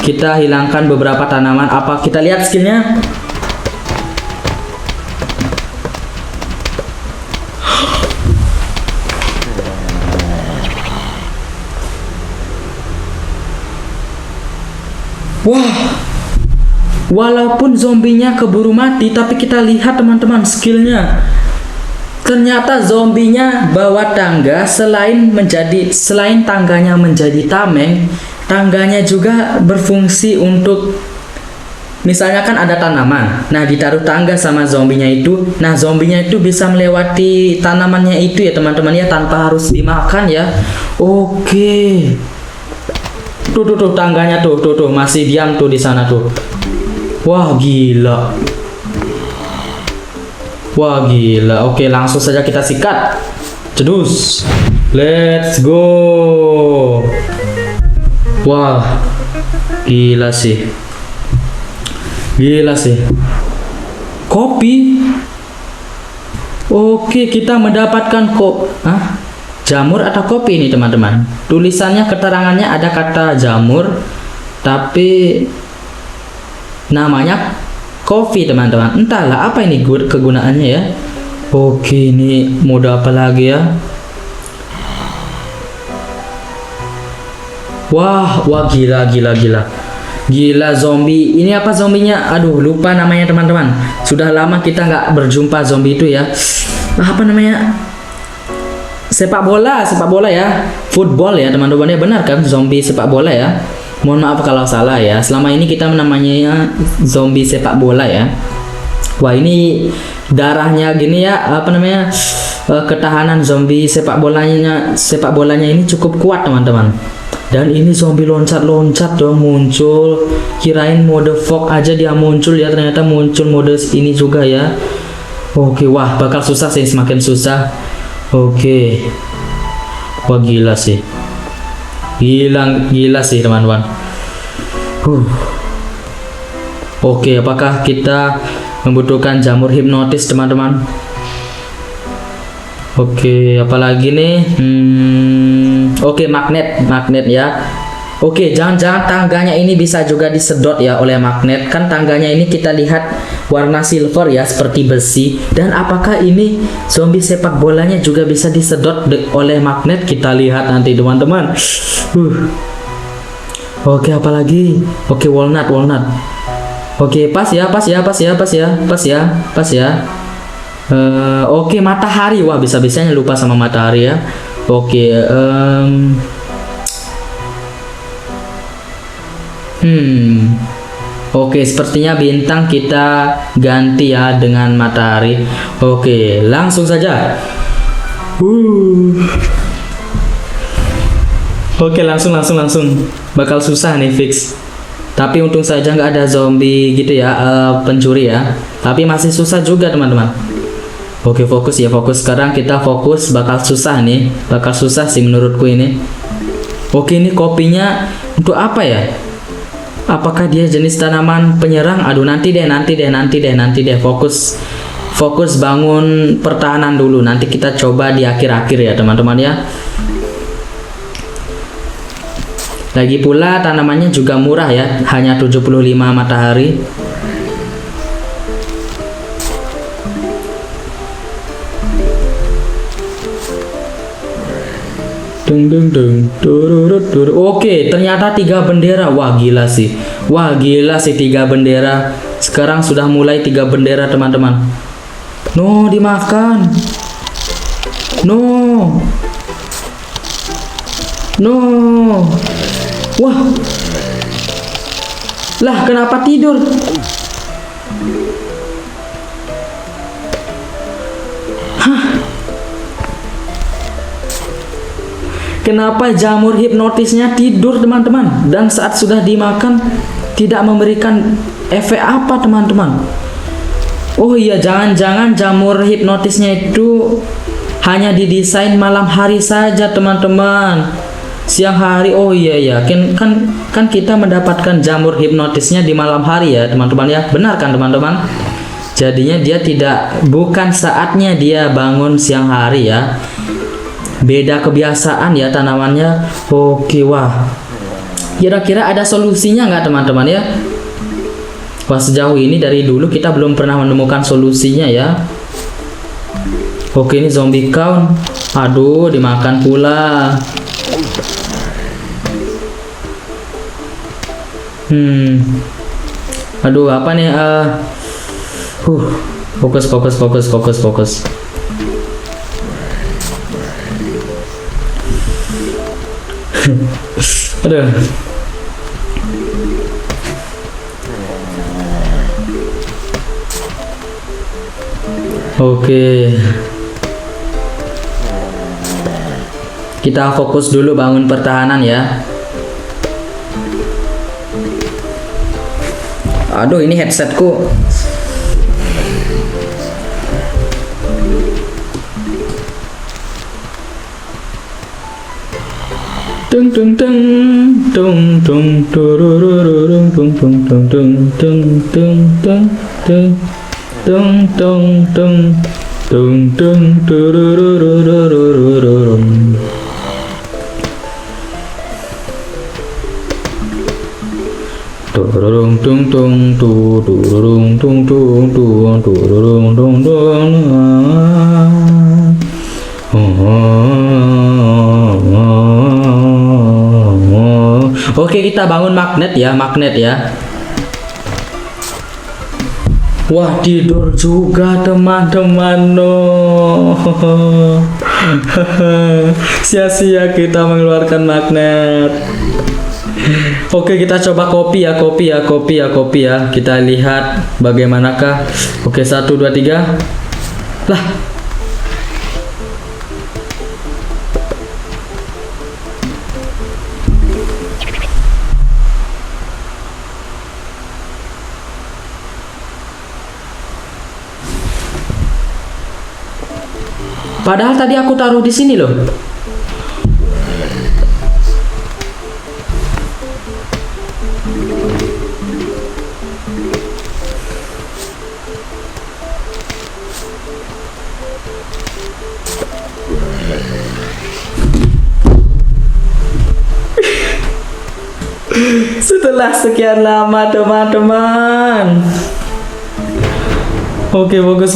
Kita hilangkan beberapa tanaman. Apa kita lihat skillnya? Wah, walaupun zombinya keburu mati, tapi kita lihat teman-teman skillnya. Ternyata zombinya bawa tangga, selain tangganya menjadi tameng, tangganya juga berfungsi untuk, misalnya kan ada tanaman, nah ditaruh tangga sama zombinya itu, nah zombinya itu bisa melewati tanamannya itu ya teman-teman ya, tanpa harus dimakan ya. Oke. Tuh tangganya tuh masih diam tuh di sana tuh. Wah, gila. Oke, langsung saja kita sikat. Cedus. Let's go. Wah, gila sih. Kopi. Oke, kita mendapatkan jamur atau kopi ini, teman-teman. Tulisannya, keterangannya ada kata jamur, tapi namanya kopi, teman-teman. Entahlah apa ini kegunaannya ya. Oke, ini mode apa lagi ya? Wah, gila zombie. Ini apa zombinya? Aduh, lupa namanya, teman-teman. Sudah lama kita nggak berjumpa zombie itu ya. Apa namanya? Sepak bola ya. Football ya, teman-teman ya. Benar kan, zombie sepak bola ya. Mohon maaf kalau salah ya. Selama ini kita namanya zombie sepak bola ya. Wah, ini darahnya gini ya, apa namanya? Ketahanan zombie sepak bolanya ini cukup kuat, teman-teman. Dan ini zombie loncat-loncat dong muncul. Kirain mode fog aja dia muncul ya, ternyata muncul mode ini juga ya. Oke, wah bakal susah sih, semakin susah. Oke. Wah, gila sih, teman-teman. Oke, apakah kita membutuhkan jamur hipnotis, teman-teman? Oke, apalagi nih? Oke, magnet ya. Oke, jangan-jangan tangganya ini bisa juga disedot ya oleh magnet. Kan tangganya ini kita lihat warna silver ya, seperti besi. Dan apakah ini zombie sepak bolanya juga bisa disedot oleh magnet? Kita lihat nanti, teman-teman. Oke, apalagi? Oke, walnut. Oke, pas ya. Oke, matahari. Wah, bisa-bisanya lupa sama matahari ya. Oke, Oke, sepertinya bintang kita ganti ya dengan matahari. Oke, langsung saja. Oke, langsung. Bakal susah nih fix. Tapi untung saja nggak ada zombie gitu ya, pencuri ya. Tapi masih susah juga, teman-teman. Oke, fokus. Sekarang kita fokus. Bakal susah sih menurutku ini. Oke, ini kopinya untuk apa ya? Apakah dia jenis tanaman penyerang? Aduh, nanti deh. Fokus bangun pertahanan dulu. Nanti kita coba di akhir-akhir ya teman-teman ya. Lagi pula tanamannya juga murah ya, hanya 75 matahari. Oke, ternyata 3 bendera. Wah gila sih 3 bendera. Sekarang sudah mulai 3 bendera teman-teman. No, dimakan. No. Wah. Lah, kenapa tidur? Kenapa jamur hipnotisnya tidur teman-teman? Dan saat sudah dimakan tidak memberikan efek apa teman-teman? Oh iya, jangan-jangan jamur hipnotisnya itu hanya didesain malam hari saja teman-teman. Siang hari, oh iya kan kita mendapatkan jamur hipnotisnya di malam hari ya teman-teman ya. Benar kan teman-teman? Jadinya dia bukan saatnya dia bangun siang hari ya. Beda kebiasaan ya tanamannya. Oke, wah. Kira-kira ada solusinya nggak teman-teman ya? Wah, sejauh ini dari dulu kita belum pernah menemukan solusinya ya. Oke, ini zombie count. Aduh, dimakan pula. Aduh, apa nih? Fokus. Aduh. Oke. Kita fokus dulu bangun pertahanan ya. Aduh, ini headsetku. Tung tung tung tung tung turururung tung tung tung tung tung tung tung tung tung tung tung tung tung tururururung. Tururung tung tung tururung tung tung tung tururung tung tung. Oke, kita bangun magnet ya. Wah, tidur juga teman-teman. No. Sia-sia kita mengeluarkan magnet. Oke, kita coba kopi ya. Kita lihat bagaimanakah. Oke, 1 2 3. Lah. Padahal tadi aku taruh di sini loh. Setelah sekian lama teman-teman. Oke, fokus.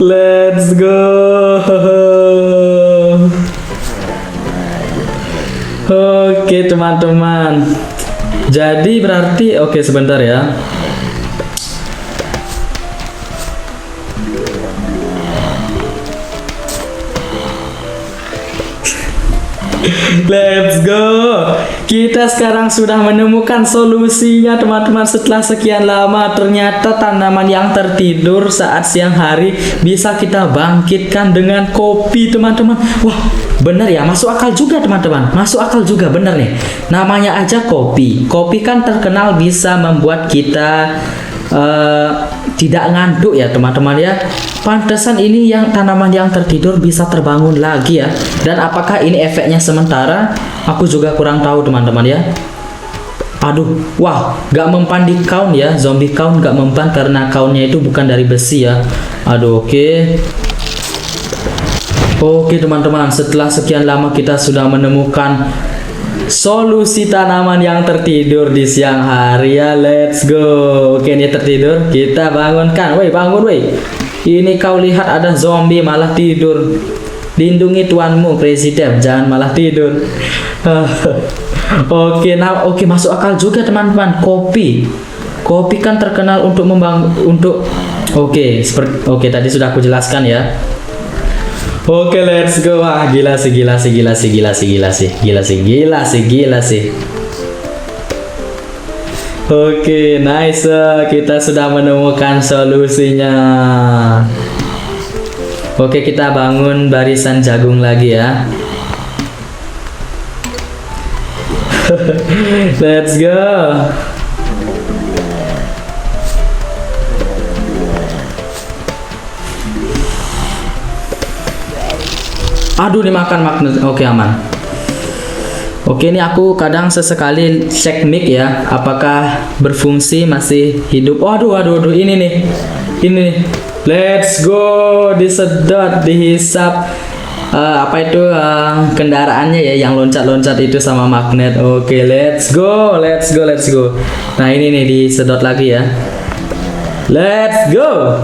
Let's go. Oke teman-teman. Jadi berarti oke, sebentar ya. Let's go. Kita sekarang sudah menemukan solusinya teman-teman. Setelah sekian lama ternyata tanaman yang tertidur saat siang hari bisa kita bangkitkan dengan kopi teman-teman. Wah bener ya, masuk akal juga teman-teman. Masuk akal juga, bener nih. Namanya aja kopi. Kopi kan terkenal bisa membuat kita tidak ngantuk ya teman-teman ya. Pantesan ini yang tanaman yang tertidur bisa terbangun lagi ya. Dan apakah ini efeknya sementara? Aku juga kurang tahu teman-teman ya. Aduh, wah, gak mempan di count ya. Zombie count gak mempan karena countnya itu bukan dari besi ya. Aduh, oke. Oke teman-teman, setelah sekian lama kita sudah menemukan solusi tanaman yang tertidur di siang hari ya. Let's go. Oke, ini tertidur, kita bangunkan. Woi, bangun woi. Ini kau lihat ada zombie malah tidur. Lindungi tuanmu Presiden, jangan malah tidur. Oke, nah oke, masuk akal juga teman-teman. Kopi kan terkenal untuk oke, tadi sudah aku jelaskan ya. Oke, let's go. Wah, gila sih. Oke, nice. Kita sudah menemukan solusinya. Oke, kita bangun barisan jagung lagi ya. Let's go. Aduh, dimakan magnet. Oke, aman. Oke, ini aku kadang sesekali cek mic ya, apakah berfungsi, masih hidup. Waduh, ini nih. Let's go, disedot, dihisap. Apa itu kendaraannya ya yang loncat-loncat itu sama magnet. Oke, let's go. Nah, ini nih disedot lagi ya. Let's go.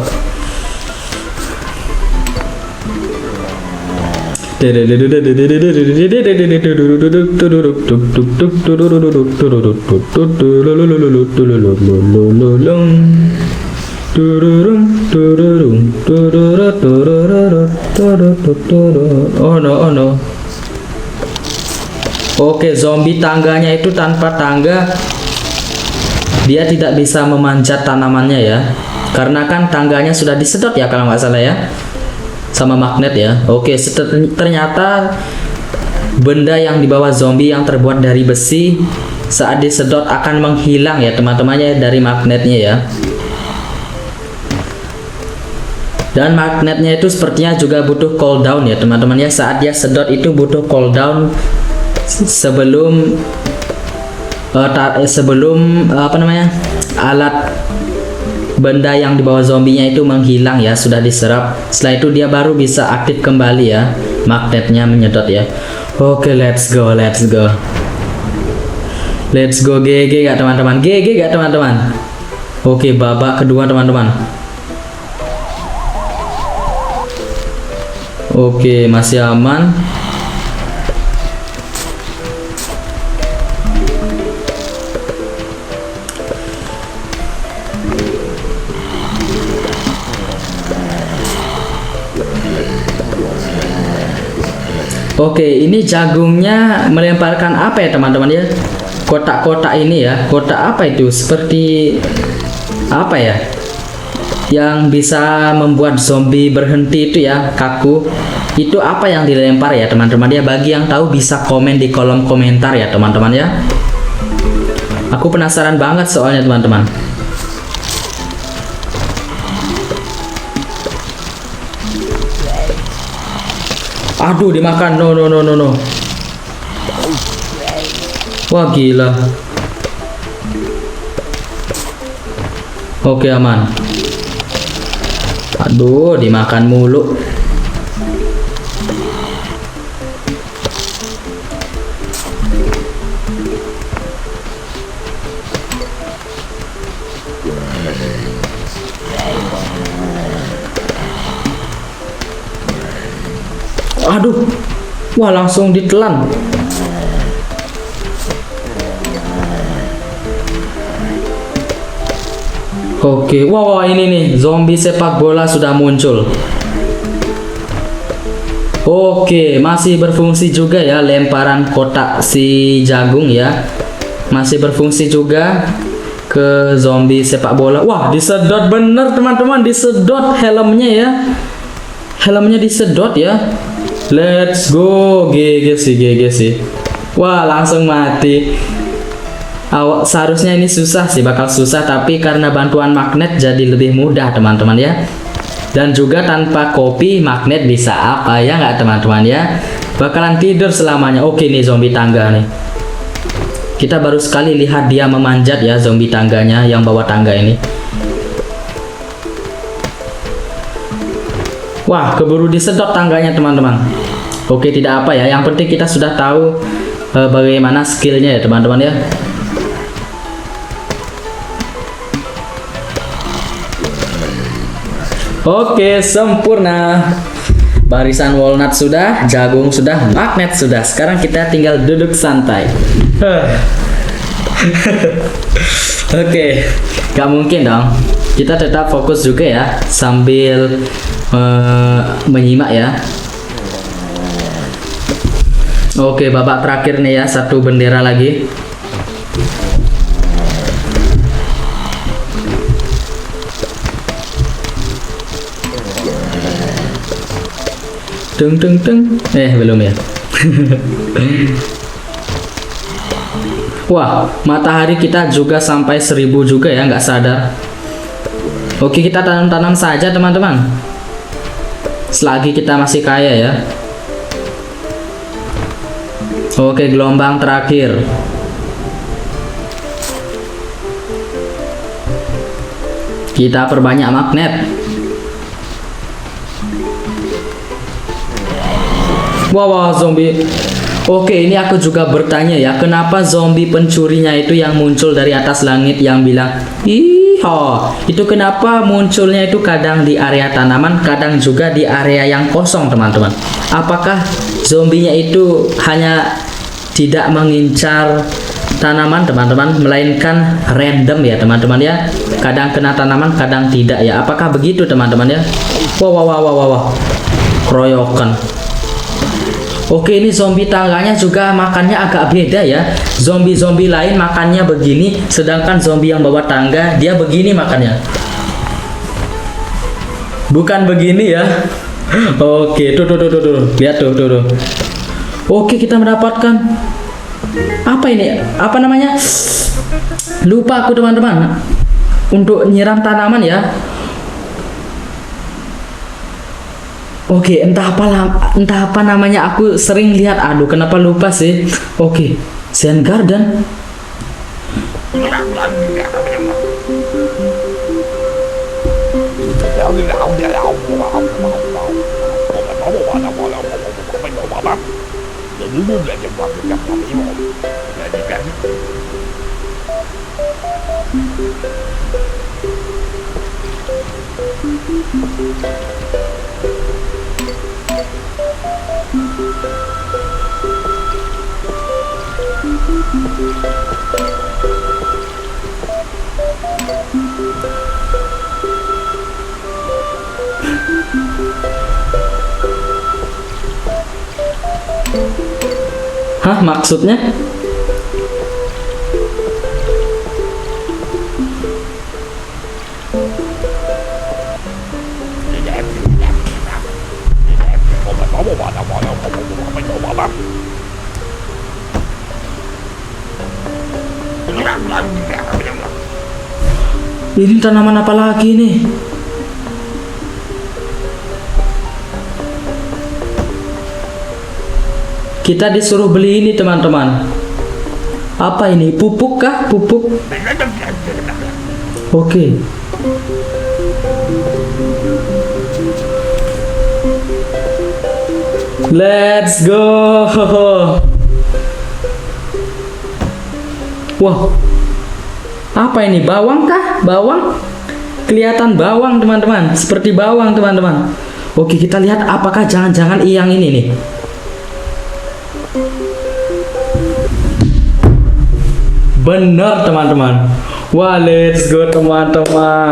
Oh no. Oke, zombie tangganya itu tanpa tangga dia tidak bisa memanjat tanamannya ya, karena kan tangganya sudah disedot ya kalau nggak salah ya, sama magnet ya. Oke, ternyata benda yang dibawa zombie yang terbuat dari besi saat disedot akan menghilang ya teman-temannya dari magnetnya ya. Dan magnetnya itu sepertinya juga butuh cooldown ya teman-teman ya. Saat dia sedot itu butuh cooldown sebelum alat benda yang dibawa zombinya itu menghilang ya, sudah diserap. Setelah itu dia baru bisa aktif kembali ya, magnetnya menyedot ya. Oke, let's go. GG gak teman-teman? Oke, babak kedua teman-teman. Oke, masih aman. Oke, ini jagungnya melemparkan apa ya teman-teman ya? Kotak-kotak ini ya. Kotak apa itu? Seperti apa ya? Yang bisa membuat zombie berhenti itu ya, kaku. Itu apa yang dilempar ya teman-teman ya? Bagi yang tahu bisa komen di kolom komentar ya teman-teman ya. Aku penasaran banget soalnya teman-teman. Aduh, dimakan. No. Wah, gila. Oke, aman. Aduh, dimakan mulu. Aduh, wah langsung ditelan. Oke, wah ini nih zombie sepak bola sudah muncul. Oke, masih berfungsi juga ya lemparan kotak si jagung ya. Masih berfungsi juga ke zombie sepak bola. Wah, disedot bener teman-teman, disedot helmnya ya. Helmnya disedot ya. Let's go. GG sih. Wah, langsung mati. Seharusnya ini susah sih, bakal susah, tapi karena bantuan magnet jadi lebih mudah teman-teman ya. Dan juga tanpa kopi magnet bisa apa ya nggak teman-teman ya. Bakalan tidur selamanya. Oke nih zombie tangga nih. Kita baru sekali lihat dia memanjat ya, zombie tangganya yang bawa tangga ini. Wah, keburu disedot tangganya teman-teman. Oke, tidak apa ya. Yang penting kita sudah tahu bagaimana skillnya ya teman-teman ya. Oke, sempurna. Barisan walnut sudah, jagung sudah, magnet sudah. Sekarang kita tinggal duduk santai. Oke, gak mungkin dong. Kita tetap fokus juga ya sambil menyimak ya. Oke, babak terakhir nih ya, satu bendera lagi. Belum ya. Wah, matahari kita juga sampai 1000 juga ya, nggak sadar. Oke, kita tanam-tanam saja teman-teman. Selagi kita masih kaya ya. Oke, gelombang terakhir. Kita perbanyak magnet. Wow, zombie. Oke, ini aku juga bertanya ya, kenapa zombie pencurinya itu yang muncul dari atas langit yang bilang, "Ih, itu kenapa munculnya itu kadang di area tanaman, kadang juga di area yang kosong, teman-teman? Apakah zombinya itu hanya tidak mengincar tanaman, teman-teman, melainkan random ya, teman-teman ya? Kadang kena tanaman, kadang tidak ya. Apakah begitu, teman-teman ya?" Wow. Keroyokan. Oke, ini zombie tangganya juga makannya agak beda ya. Zombie-zombie lain makannya begini, sedangkan zombie yang bawa tangga dia begini makannya. Bukan begini ya. Oke, tuh. Lihat tuh. Oke, kita mendapatkan apa ini? Apa namanya? Lupa aku teman-teman. Untuk nyiram tanaman ya. Oke, entah apa namanya, aku sering lihat. Aduh, kenapa lupa sih? Oke, Zen Garden. Hah, maksudnya? Ini tanaman apa lagi nih? Kita disuruh beli ini teman-teman. Apa ini? Pupuk kah? Pupuk? Oke. Let's go. Wah. Apa ini? Bawang kah? Bawang? Kelihatan bawang teman-teman. Seperti bawang teman-teman. Oke, kita lihat apakah jangan-jangan yang ini nih. Benar teman-teman. Wah, let's go teman-teman.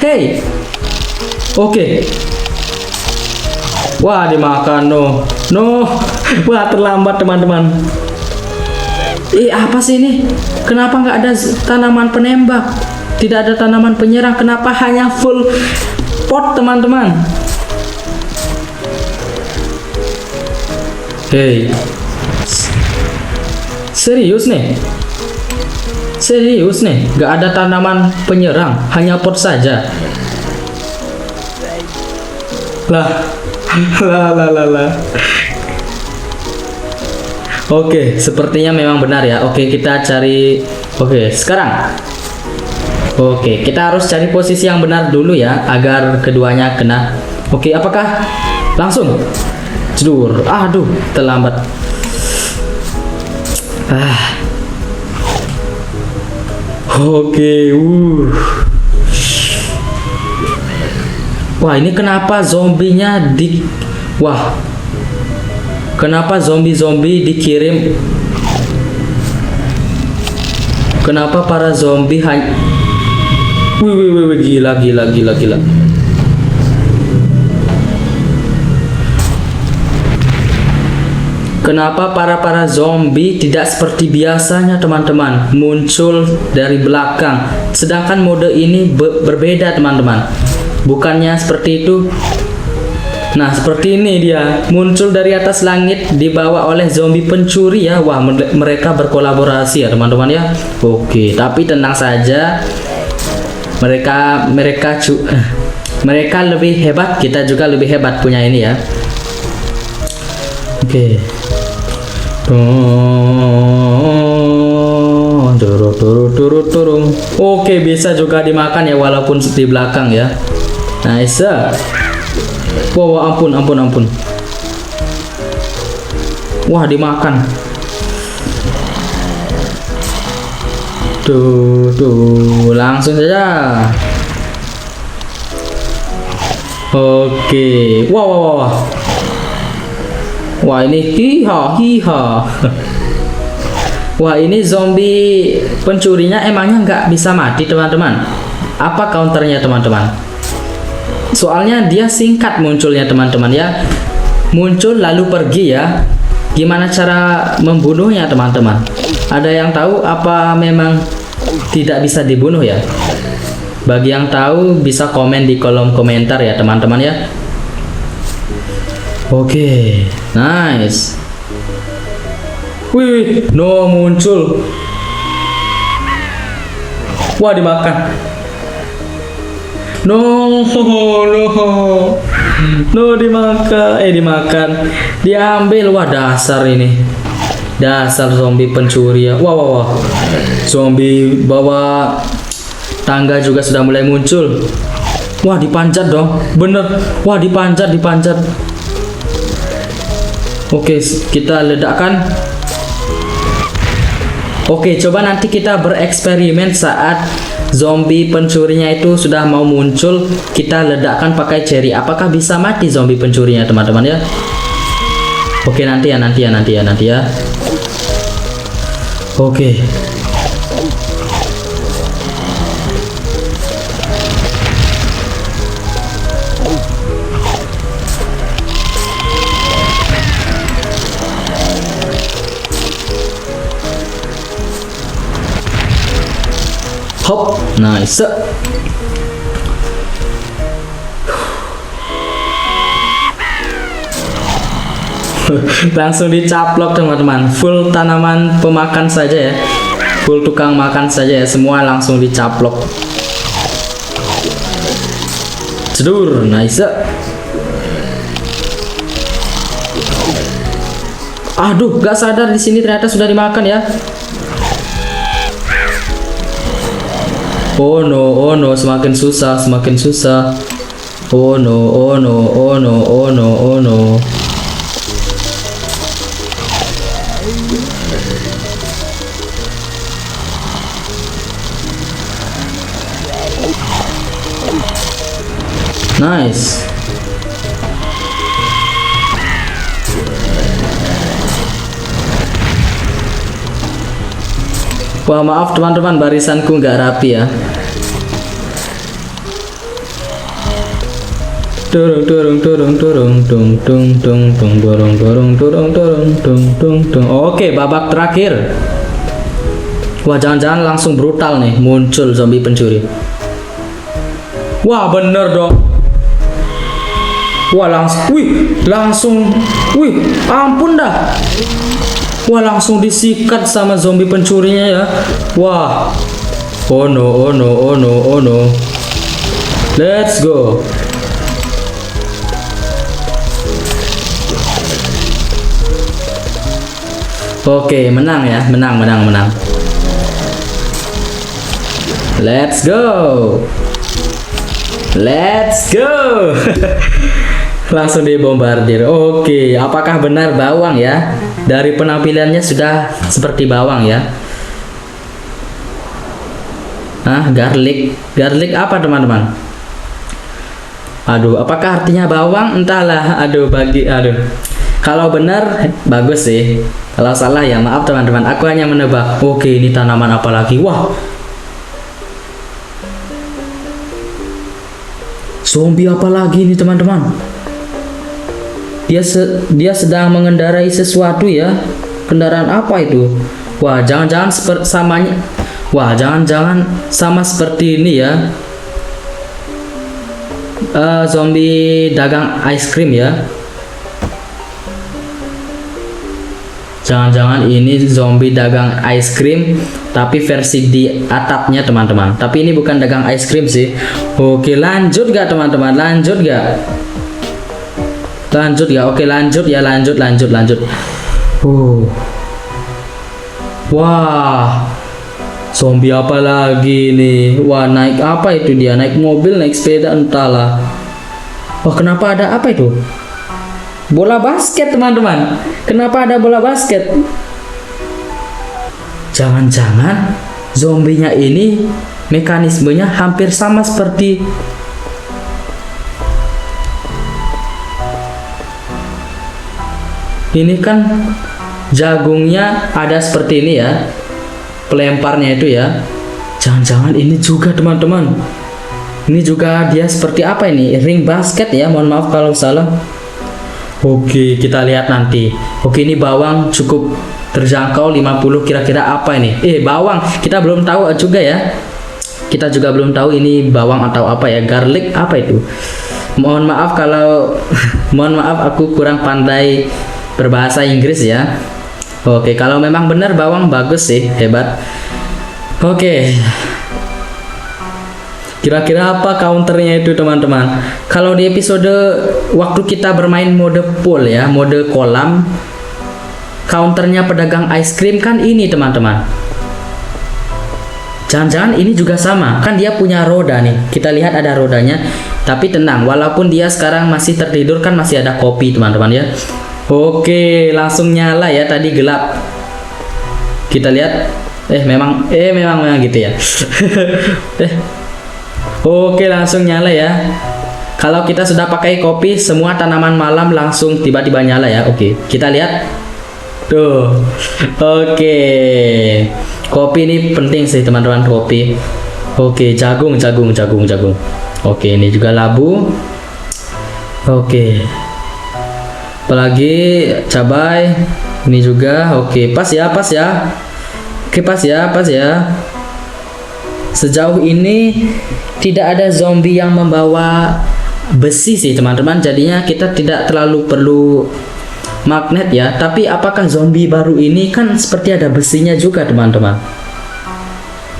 Hei. Oke. Wah, dimakan. No. Wah, terlambat teman-teman. Apa sih ini? Kenapa nggak ada tanaman penembak? Tidak ada tanaman penyerang. Kenapa hanya full pot teman-teman? Hei. Serius nih? Gak ada tanaman penyerang, hanya pot saja. Lah. Oke, sepertinya memang benar ya. Oke, kita cari. Oke, sekarang. Oke, kita harus cari posisi yang benar dulu ya, agar keduanya kena. Oke, apakah langsung? Jedur. Aduh, terlambat. Oke, Wah, ini kenapa zombinya kenapa zombie dikirim? Kenapa para zombie hanya gila. Kenapa para zombie tidak seperti biasanya teman-teman, muncul dari belakang, sedangkan mode ini berbeda teman-teman. Bukannya seperti itu. Nah, seperti ini dia, muncul dari atas langit, dibawa oleh zombie pencuri ya. Wah, mereka berkolaborasi ya teman-teman ya. Oke, tapi tenang saja. Mereka lebih hebat, kita juga lebih hebat punya ini ya. Oke. Turun. Oke, bisa juga dimakan ya, walaupun di belakang ya. Nice. Wow, ampun. Wah, dimakan. Tuh, langsung saja. Oke. Wow. Wah, ini hiha. Wah, ini zombie pencurinya emangnya nggak bisa mati teman-teman? Apa counternya teman-teman? Soalnya dia singkat munculnya teman-teman ya. muncul lalu pergi ya. Gimana cara membunuhnya teman-teman? Ada yang tahu apa memang tidak bisa dibunuh ya? Bagi yang tahu bisa komen di kolom komentar ya teman-teman ya. Oke, nice. Wih, no muncul. Wah, dimakan. No, dimakan. Diambil. Wah, dasar ini. Dasar zombie pencuri ya. Wah. Zombie bawa tangga juga sudah mulai muncul. Wah, dipanjat dong. Bener. Wah, dipanjat. Oke, kita ledakkan. Oke, coba nanti kita bereksperimen saat zombie pencurinya itu sudah mau muncul. Kita ledakkan pakai cherry. Apakah bisa mati zombie pencurinya teman-teman ya? Oke, nanti ya. Oke. Hop, nice. Langsung dicaplok teman-teman. Full tanaman pemakan saja ya. Full tukang makan saja ya. Semua langsung dicaplok. Cedur, nice. Aduh, gak sadar di sini ternyata sudah dimakan ya. Oh no, semakin susah. Oh no. Nice. Wah, maaf teman-teman, barisanku nggak rapi ya. Oke, babak terakhir. Wah, jangan-jangan langsung brutal nih muncul zombie pencuri. Wah, bener dong. Wah, langsung, ampun dah. Wah, langsung disikat sama zombie pencurinya ya. Wah. Oh no. Let's go. Oke, menang ya. Menang. Let's go. Langsung dibombardir. Oke, apakah benar bawang ya? Dari penampilannya sudah seperti bawang ya. Garlic apa teman-teman? Aduh, apakah artinya bawang? Entahlah. Aduh. Kalau benar bagus sih. Kalau salah ya maaf teman-teman. Aku hanya menebak. Oke, ini tanaman apa lagi? Wah. Zombie apa lagi nih teman-teman? Dia sedang mengendarai sesuatu ya. Kendaraan apa itu? Wah, jangan-jangan sama seperti ini ya. Zombie dagang ice cream ya. Jangan-jangan ini zombie dagang ice cream tapi versi di atapnya teman-teman. Tapi ini bukan dagang ice cream sih. Oke, lanjut gak teman-teman? Lanjut gak? Oke, lanjut. Wah, zombie apa lagi nih? Wah, naik apa itu dia? Naik mobil, naik sepeda, entahlah. Wah, kenapa ada apa itu? Bola basket teman-teman. Kenapa ada bola basket? Jangan-jangan zombinya ini mekanismenya hampir sama seperti ini kan, jagungnya ada seperti ini ya, pelemparnya itu ya. Jangan-jangan ini juga teman-teman. Ini juga dia seperti apa ini? Ring basket ya, mohon maaf kalau salah. Oke, kita lihat nanti. Oke, ini bawang cukup terjangkau 50, kira-kira apa ini? Bawang kita belum tahu juga ya. Kita juga belum tahu ini bawang atau apa ya, garlic apa itu. Mohon maaf kalau mohon maaf aku kurang pandai berbahasa Inggris ya. Oke, kalau memang benar bawang bagus sih, hebat. Oke. Kira-kira apa counternya itu teman-teman? Kalau di episode waktu kita bermain mode pool ya, mode kolam, counternya pedagang ice cream kan ini teman-teman. Jangan-jangan ini juga sama, kan dia punya roda nih. Kita lihat ada rodanya. Tapi tenang, walaupun dia sekarang masih tertidur kan masih ada kopi teman-teman ya. Oke, langsung nyala ya, tadi gelap. Kita lihat, memang gitu ya. Oke, langsung nyala ya. Kalau kita sudah pakai kopi, semua tanaman malam langsung tiba-tiba nyala ya. Oke, kita lihat. Tuh. Oke. Kopi ini penting sih teman-teman, kopi. Oke, jagung. Oke, ini juga labu. Oke. Apalagi cabai. Ini juga. Oke, pas ya. Oke, pas ya. Sejauh ini tidak ada zombie yang membawa besi sih teman-teman. Jadinya kita tidak terlalu perlu magnet ya. Tapi apakah zombie baru ini kan seperti ada besinya juga teman-teman?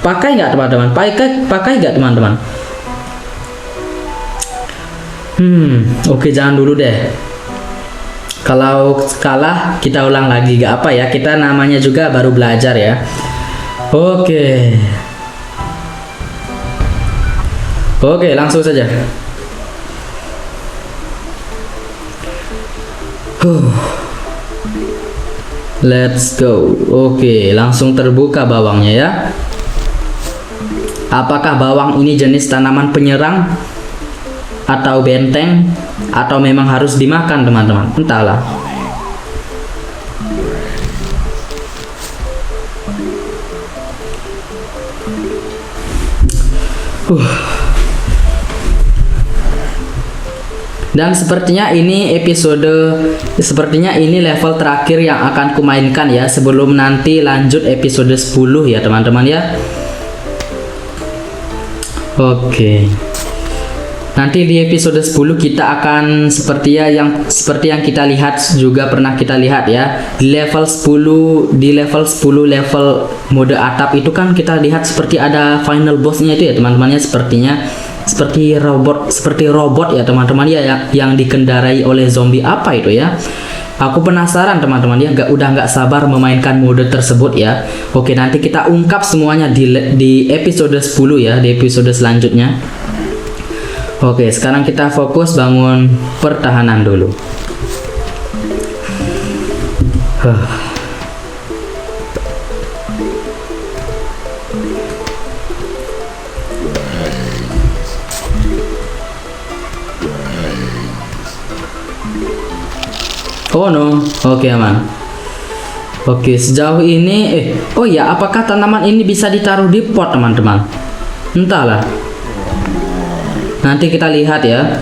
Pakai nggak teman-teman? Pakai nggak teman-teman? Oke, jangan dulu deh. Kalau kalah kita ulang lagi, gak apa ya. Kita namanya juga baru belajar ya. Oke, langsung saja. Let's go. Oke, langsung terbuka bawangnya ya. Apakah bawang ini jenis tanaman penyerang atau benteng, atau memang harus dimakan teman-teman? Entahlah. Dan sepertinya ini level terakhir yang akan kumainkan ya, sebelum nanti lanjut episode 10 ya teman-teman ya. Oke. Nanti di episode 10 kita akan seperti yang kita lihat, juga pernah kita lihat ya. Di level 10 level mode atap itu kan kita lihat seperti ada final bossnya itu ya teman-teman ya, seperti robot ya teman-teman ya, yang dikendarai oleh zombie apa itu ya. Aku penasaran teman-teman ya, udah nggak sabar memainkan mode tersebut ya. Oke, nanti kita ungkap semuanya di episode 10 ya, di episode selanjutnya. Oke, sekarang kita fokus bangun pertahanan dulu. Oh no, oke aman. Oke, sejauh ini oh ya, apakah tanaman ini bisa ditaruh di pot teman-teman? Entahlah. Nanti kita lihat ya.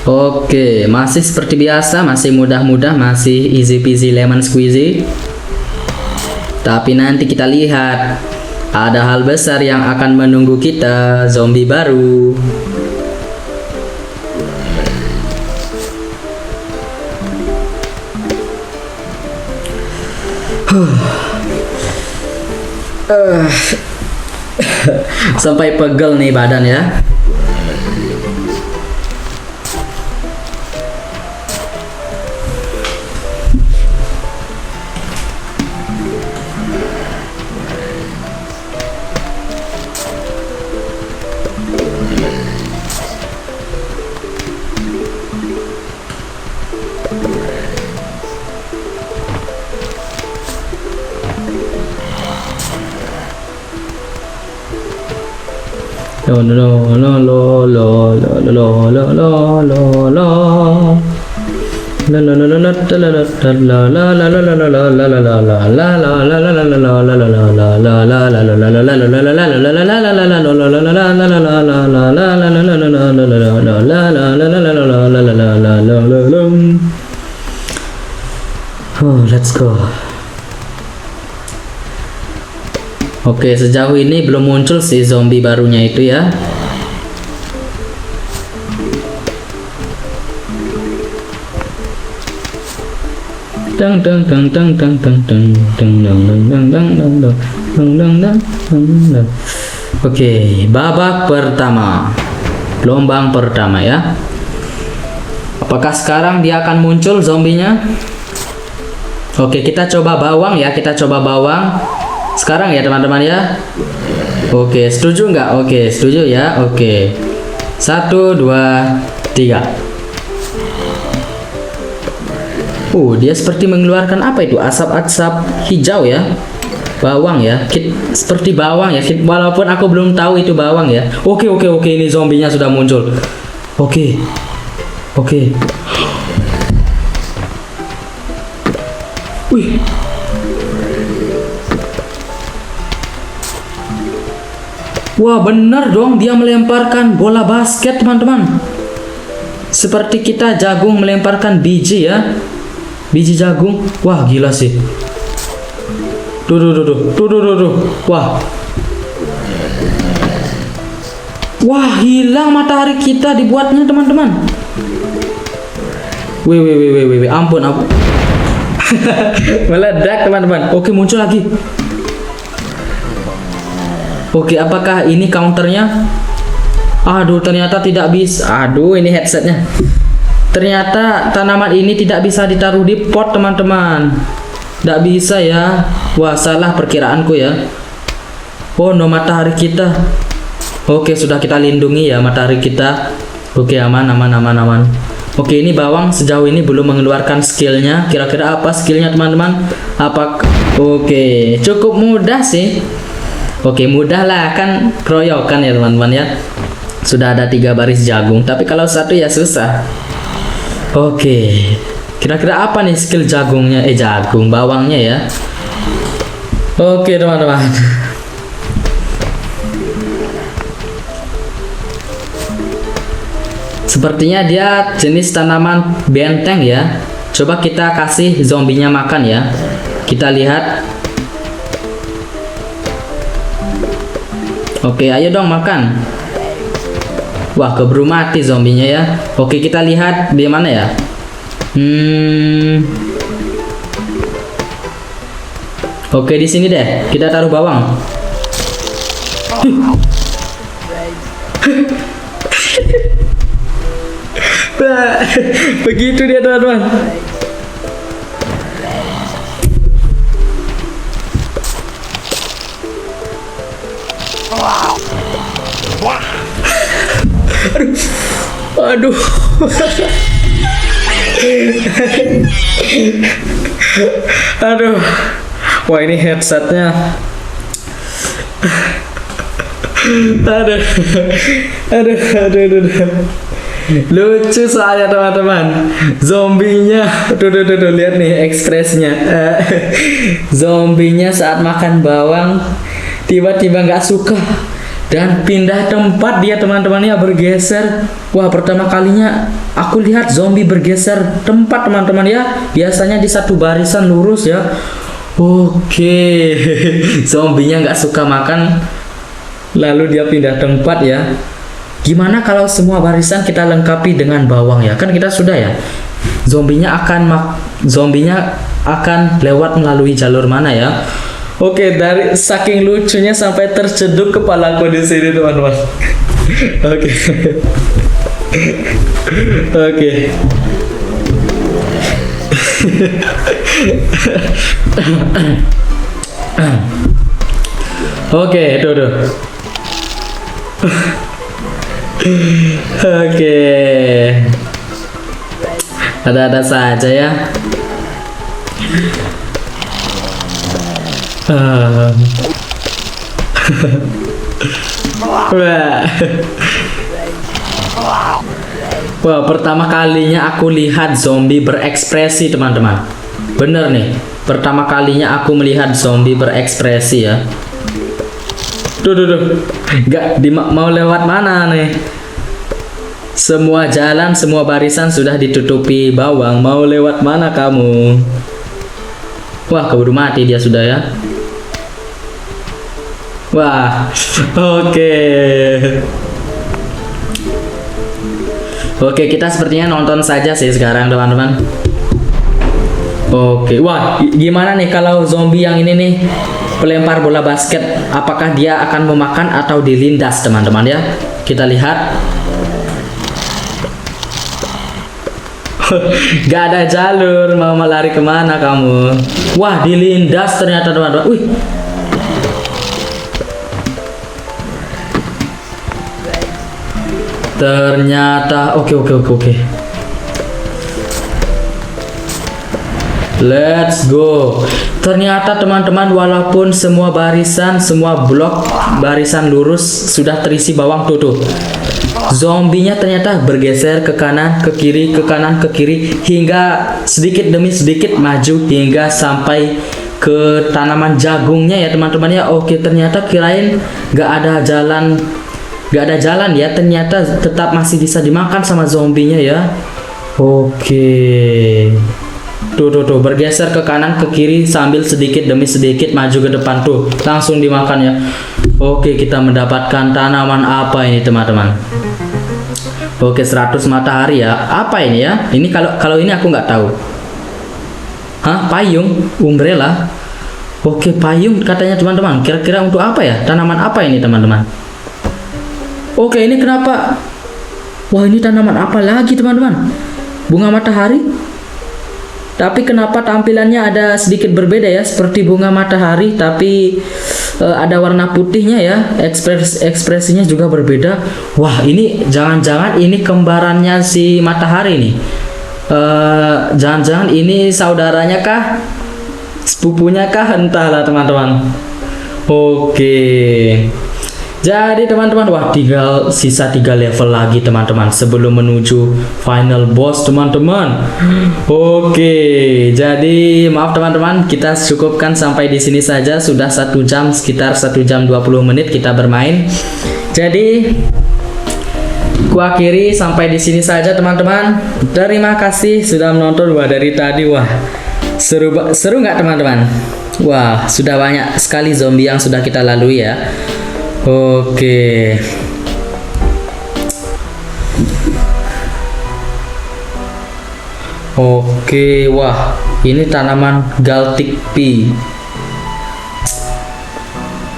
Oke, masih seperti biasa, masih mudah-mudah, masih easy peasy lemon squeezy. Tapi nanti kita lihat, ada hal besar yang akan menunggu kita, zombie baru. Sampai pegel nih badan ya. Oh, let's go. Oke, sejauh ini belum muncul si zombie barunya itu ya. Dang dang dang dang dang dang dang dang dang dang dang dang dang dang dang. Oke, babak pertama, gelombang pertama ya. Apakah sekarang dia akan muncul zombinya? Oke, kita coba bawang ya, kita coba bawang sekarang ya teman-teman ya. Oke, setuju nggak? Oke, setuju ya. Oke, 1, 2, 3. Dia seperti mengeluarkan apa itu, asap-asap hijau ya, bawang ya, seperti bawang ya, walaupun aku belum tahu itu bawang ya. Oke, ini zombinya sudah muncul. Oke. Wih. Wah, benar dong, dia melemparkan bola basket teman-teman. Seperti kita jagung melemparkan biji ya. Biji jagung. Wah, gila sih. Tuh. Wah, hilang matahari kita dibuatnya teman-teman. Wih, ampun. Meledak teman-teman. Oke, muncul lagi. Oke, apakah ini counternya? Aduh, ternyata tidak bisa. Aduh, ini headsetnya. Ternyata tanaman ini tidak bisa ditaruh di pot teman-teman. Tidak bisa ya. Wah, salah perkiraanku ya. Oh no, matahari kita. Oke, sudah kita lindungi ya matahari kita. Oke, aman. Oke, ini bawang sejauh ini belum mengeluarkan skillnya. Kira-kira apa skillnya teman-teman? Oke, cukup mudah sih. Oke, mudah lah, kan keroyokan ya teman-teman ya. Sudah ada 3 baris jagung, tapi kalau satu ya susah. Oke, kira-kira apa nih skill jagungnya? Bawangnya ya. Oke teman-teman. Sepertinya dia jenis tanaman benteng ya. Coba kita kasih zombinya makan ya. Kita lihat. Oke, ayo dong makan. Wah, keburu mati zombinya ya. Oke, kita lihat di mana ya. Oke, di sini deh. Kita taruh bawang. Begitu dia teman-teman. Aduh. Aduh. Wah, ini headsetnya. Aduh. Lucu soalnya teman-teman. Zombinya, tuh lihat nih ekspresinya. Zombinya saat makan bawang tiba-tiba nggak suka dan pindah tempat dia teman-teman ya, bergeser. Wah, pertama kalinya aku lihat zombie bergeser tempat teman-teman ya. Biasanya di satu barisan lurus ya. Oke. Zombinya nggak suka makan, lalu dia pindah tempat ya. Gimana kalau semua barisan kita lengkapi dengan bawang ya? Kan kita sudah ya. Zombinya akan lewat melalui jalur mana ya? Oke, dari saking lucunya sampai terceduk kepalaku di sini teman-teman. Oke. Oke, tuh. Oke. Ada-ada saja ya. Wah. Wah, pertama kalinya aku lihat zombie berekspresi, teman-teman. Bener nih, pertama kalinya aku melihat zombie berekspresi ya. Tuh. Nggak mau lewat mana nih? Semua jalan, semua barisan sudah ditutupi bawang. Mau lewat mana kamu? Wah, keburu mati dia sudah ya. Wah, oke. Oke, kita sepertinya nonton saja sih sekarang, teman-teman. Oke, wah, gimana nih kalau zombie yang ini nih pelempar bola basket? Apakah dia akan memakan atau dilindas, teman-teman ya? Kita lihat. Gak ada jalur, mau lari kemana kamu? Wah, dilindas ternyata, teman-teman. Wih. Ternyata oke. Let's go. Ternyata teman-teman, walaupun semua barisan, semua blok barisan lurus sudah terisi bawang tuh. Zombinya ternyata bergeser ke kanan, ke kiri, ke kanan, ke kiri, hingga sedikit demi sedikit maju hingga sampai ke tanaman jagungnya ya teman-teman ya. Oke, ternyata kirain gak ada jalan ya, ternyata tetap masih bisa dimakan sama zombinya ya. Oke. Tuh bergeser ke kanan ke kiri sambil sedikit demi sedikit maju ke depan tuh. Langsung dimakan ya. Oke, kita mendapatkan tanaman apa ini teman-teman? Oke, 100 matahari ya. Apa ini ya? Ini kalau ini aku nggak tahu. Hah? Payung? Umbrella? Oke, payung katanya teman-teman. Kira-kira untuk apa ya? Tanaman apa ini teman-teman? Oke, ini kenapa? Wah, ini tanaman apa lagi teman-teman? Bunga matahari? Tapi kenapa tampilannya ada sedikit berbeda ya? Seperti bunga matahari, tapi ada warna putihnya ya. Ekspresinya juga berbeda. Wah, ini jangan-jangan ini kembarannya si matahari nih. Jangan-jangan ini saudaranya kah? Sepupunya kah? Entahlah teman-teman. Oke. Jadi teman-teman, wah, tinggal sisa 3 level lagi teman-teman sebelum menuju final boss teman-teman. Oke, jadi maaf teman-teman, kita cukupkan sampai di sini saja. Sudah 1 jam, sekitar 1 jam 20 menit kita bermain. Jadi ku akhiri sampai di sini saja teman-teman. Terima kasih sudah menonton. Wah, dari tadi wah seru nggak teman-teman? Wah, sudah banyak sekali zombie yang sudah kita lalui ya. Oke. Oke, wah, ini tanaman Galtic Pea.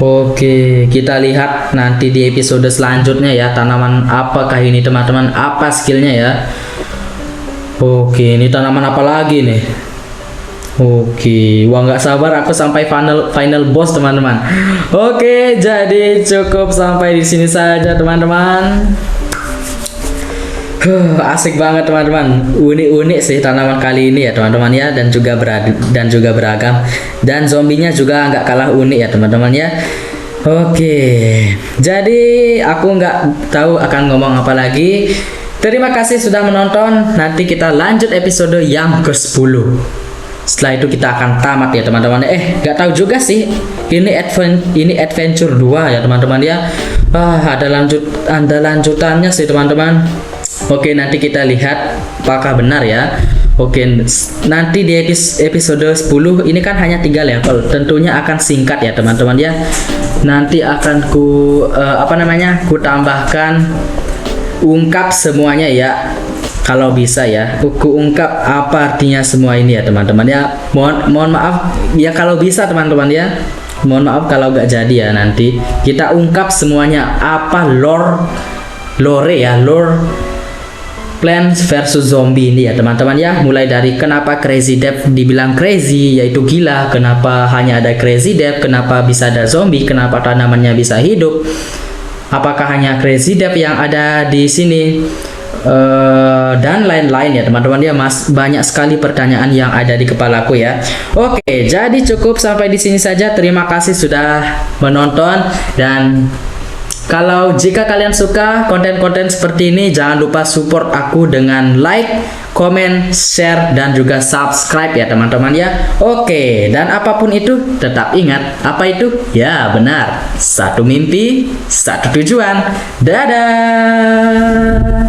Oke, kita lihat nanti di episode selanjutnya ya, tanaman apakah ini teman-teman, apa skillnya ya. Oke, ini tanaman apa lagi nih? Oke, wah, nggak sabar aku sampai final boss teman-teman. Oke, jadi cukup sampai di sini saja teman-teman. Asik banget teman-teman, unik-unik sih tanaman kali ini ya teman-teman ya, dan juga beragam, dan zombinya juga nggak kalah unik ya teman-teman ya. Oke, jadi aku nggak tahu akan ngomong apa lagi. Terima kasih sudah menonton. Nanti kita lanjut episode yang ke-10. Setelah itu kita akan tamat ya teman-teman. Nggak tahu juga sih. Ini adventure 2 ya teman-teman ya. Ada lanjutannya sih teman-teman. Oke, nanti kita lihat apakah benar ya. Oke, nanti di episode 10 ini kan hanya 3 level. Tentunya akan singkat ya teman-teman ya. Nanti akan ku tambahkan ungkap semuanya ya. Kalau bisa ya, aku ungkap apa artinya semua ini ya teman-teman ya. Mohon maaf ya kalau bisa teman-teman ya. Mohon maaf kalau nggak jadi ya, nanti kita ungkap semuanya apa lore Plants versus Zombie ini ya teman-teman ya. Mulai dari kenapa Crazy Dev dibilang crazy, yaitu gila, kenapa hanya ada Crazy Dev, kenapa bisa ada zombie, kenapa tanamannya bisa hidup, apakah hanya Crazy Dev yang ada di sini, dan lain-lain ya teman-teman ya. Banyak sekali pertanyaan yang ada di kepalaku ya. Oke, jadi cukup sampai di sini saja. Terima kasih sudah menonton dan Kalau jika kalian suka konten-konten seperti ini, jangan lupa support aku dengan like, komen, share, dan juga subscribe ya teman-teman ya. Oke, dan apapun itu tetap ingat, apa itu? Ya benar, satu mimpi, satu tujuan. Dadah.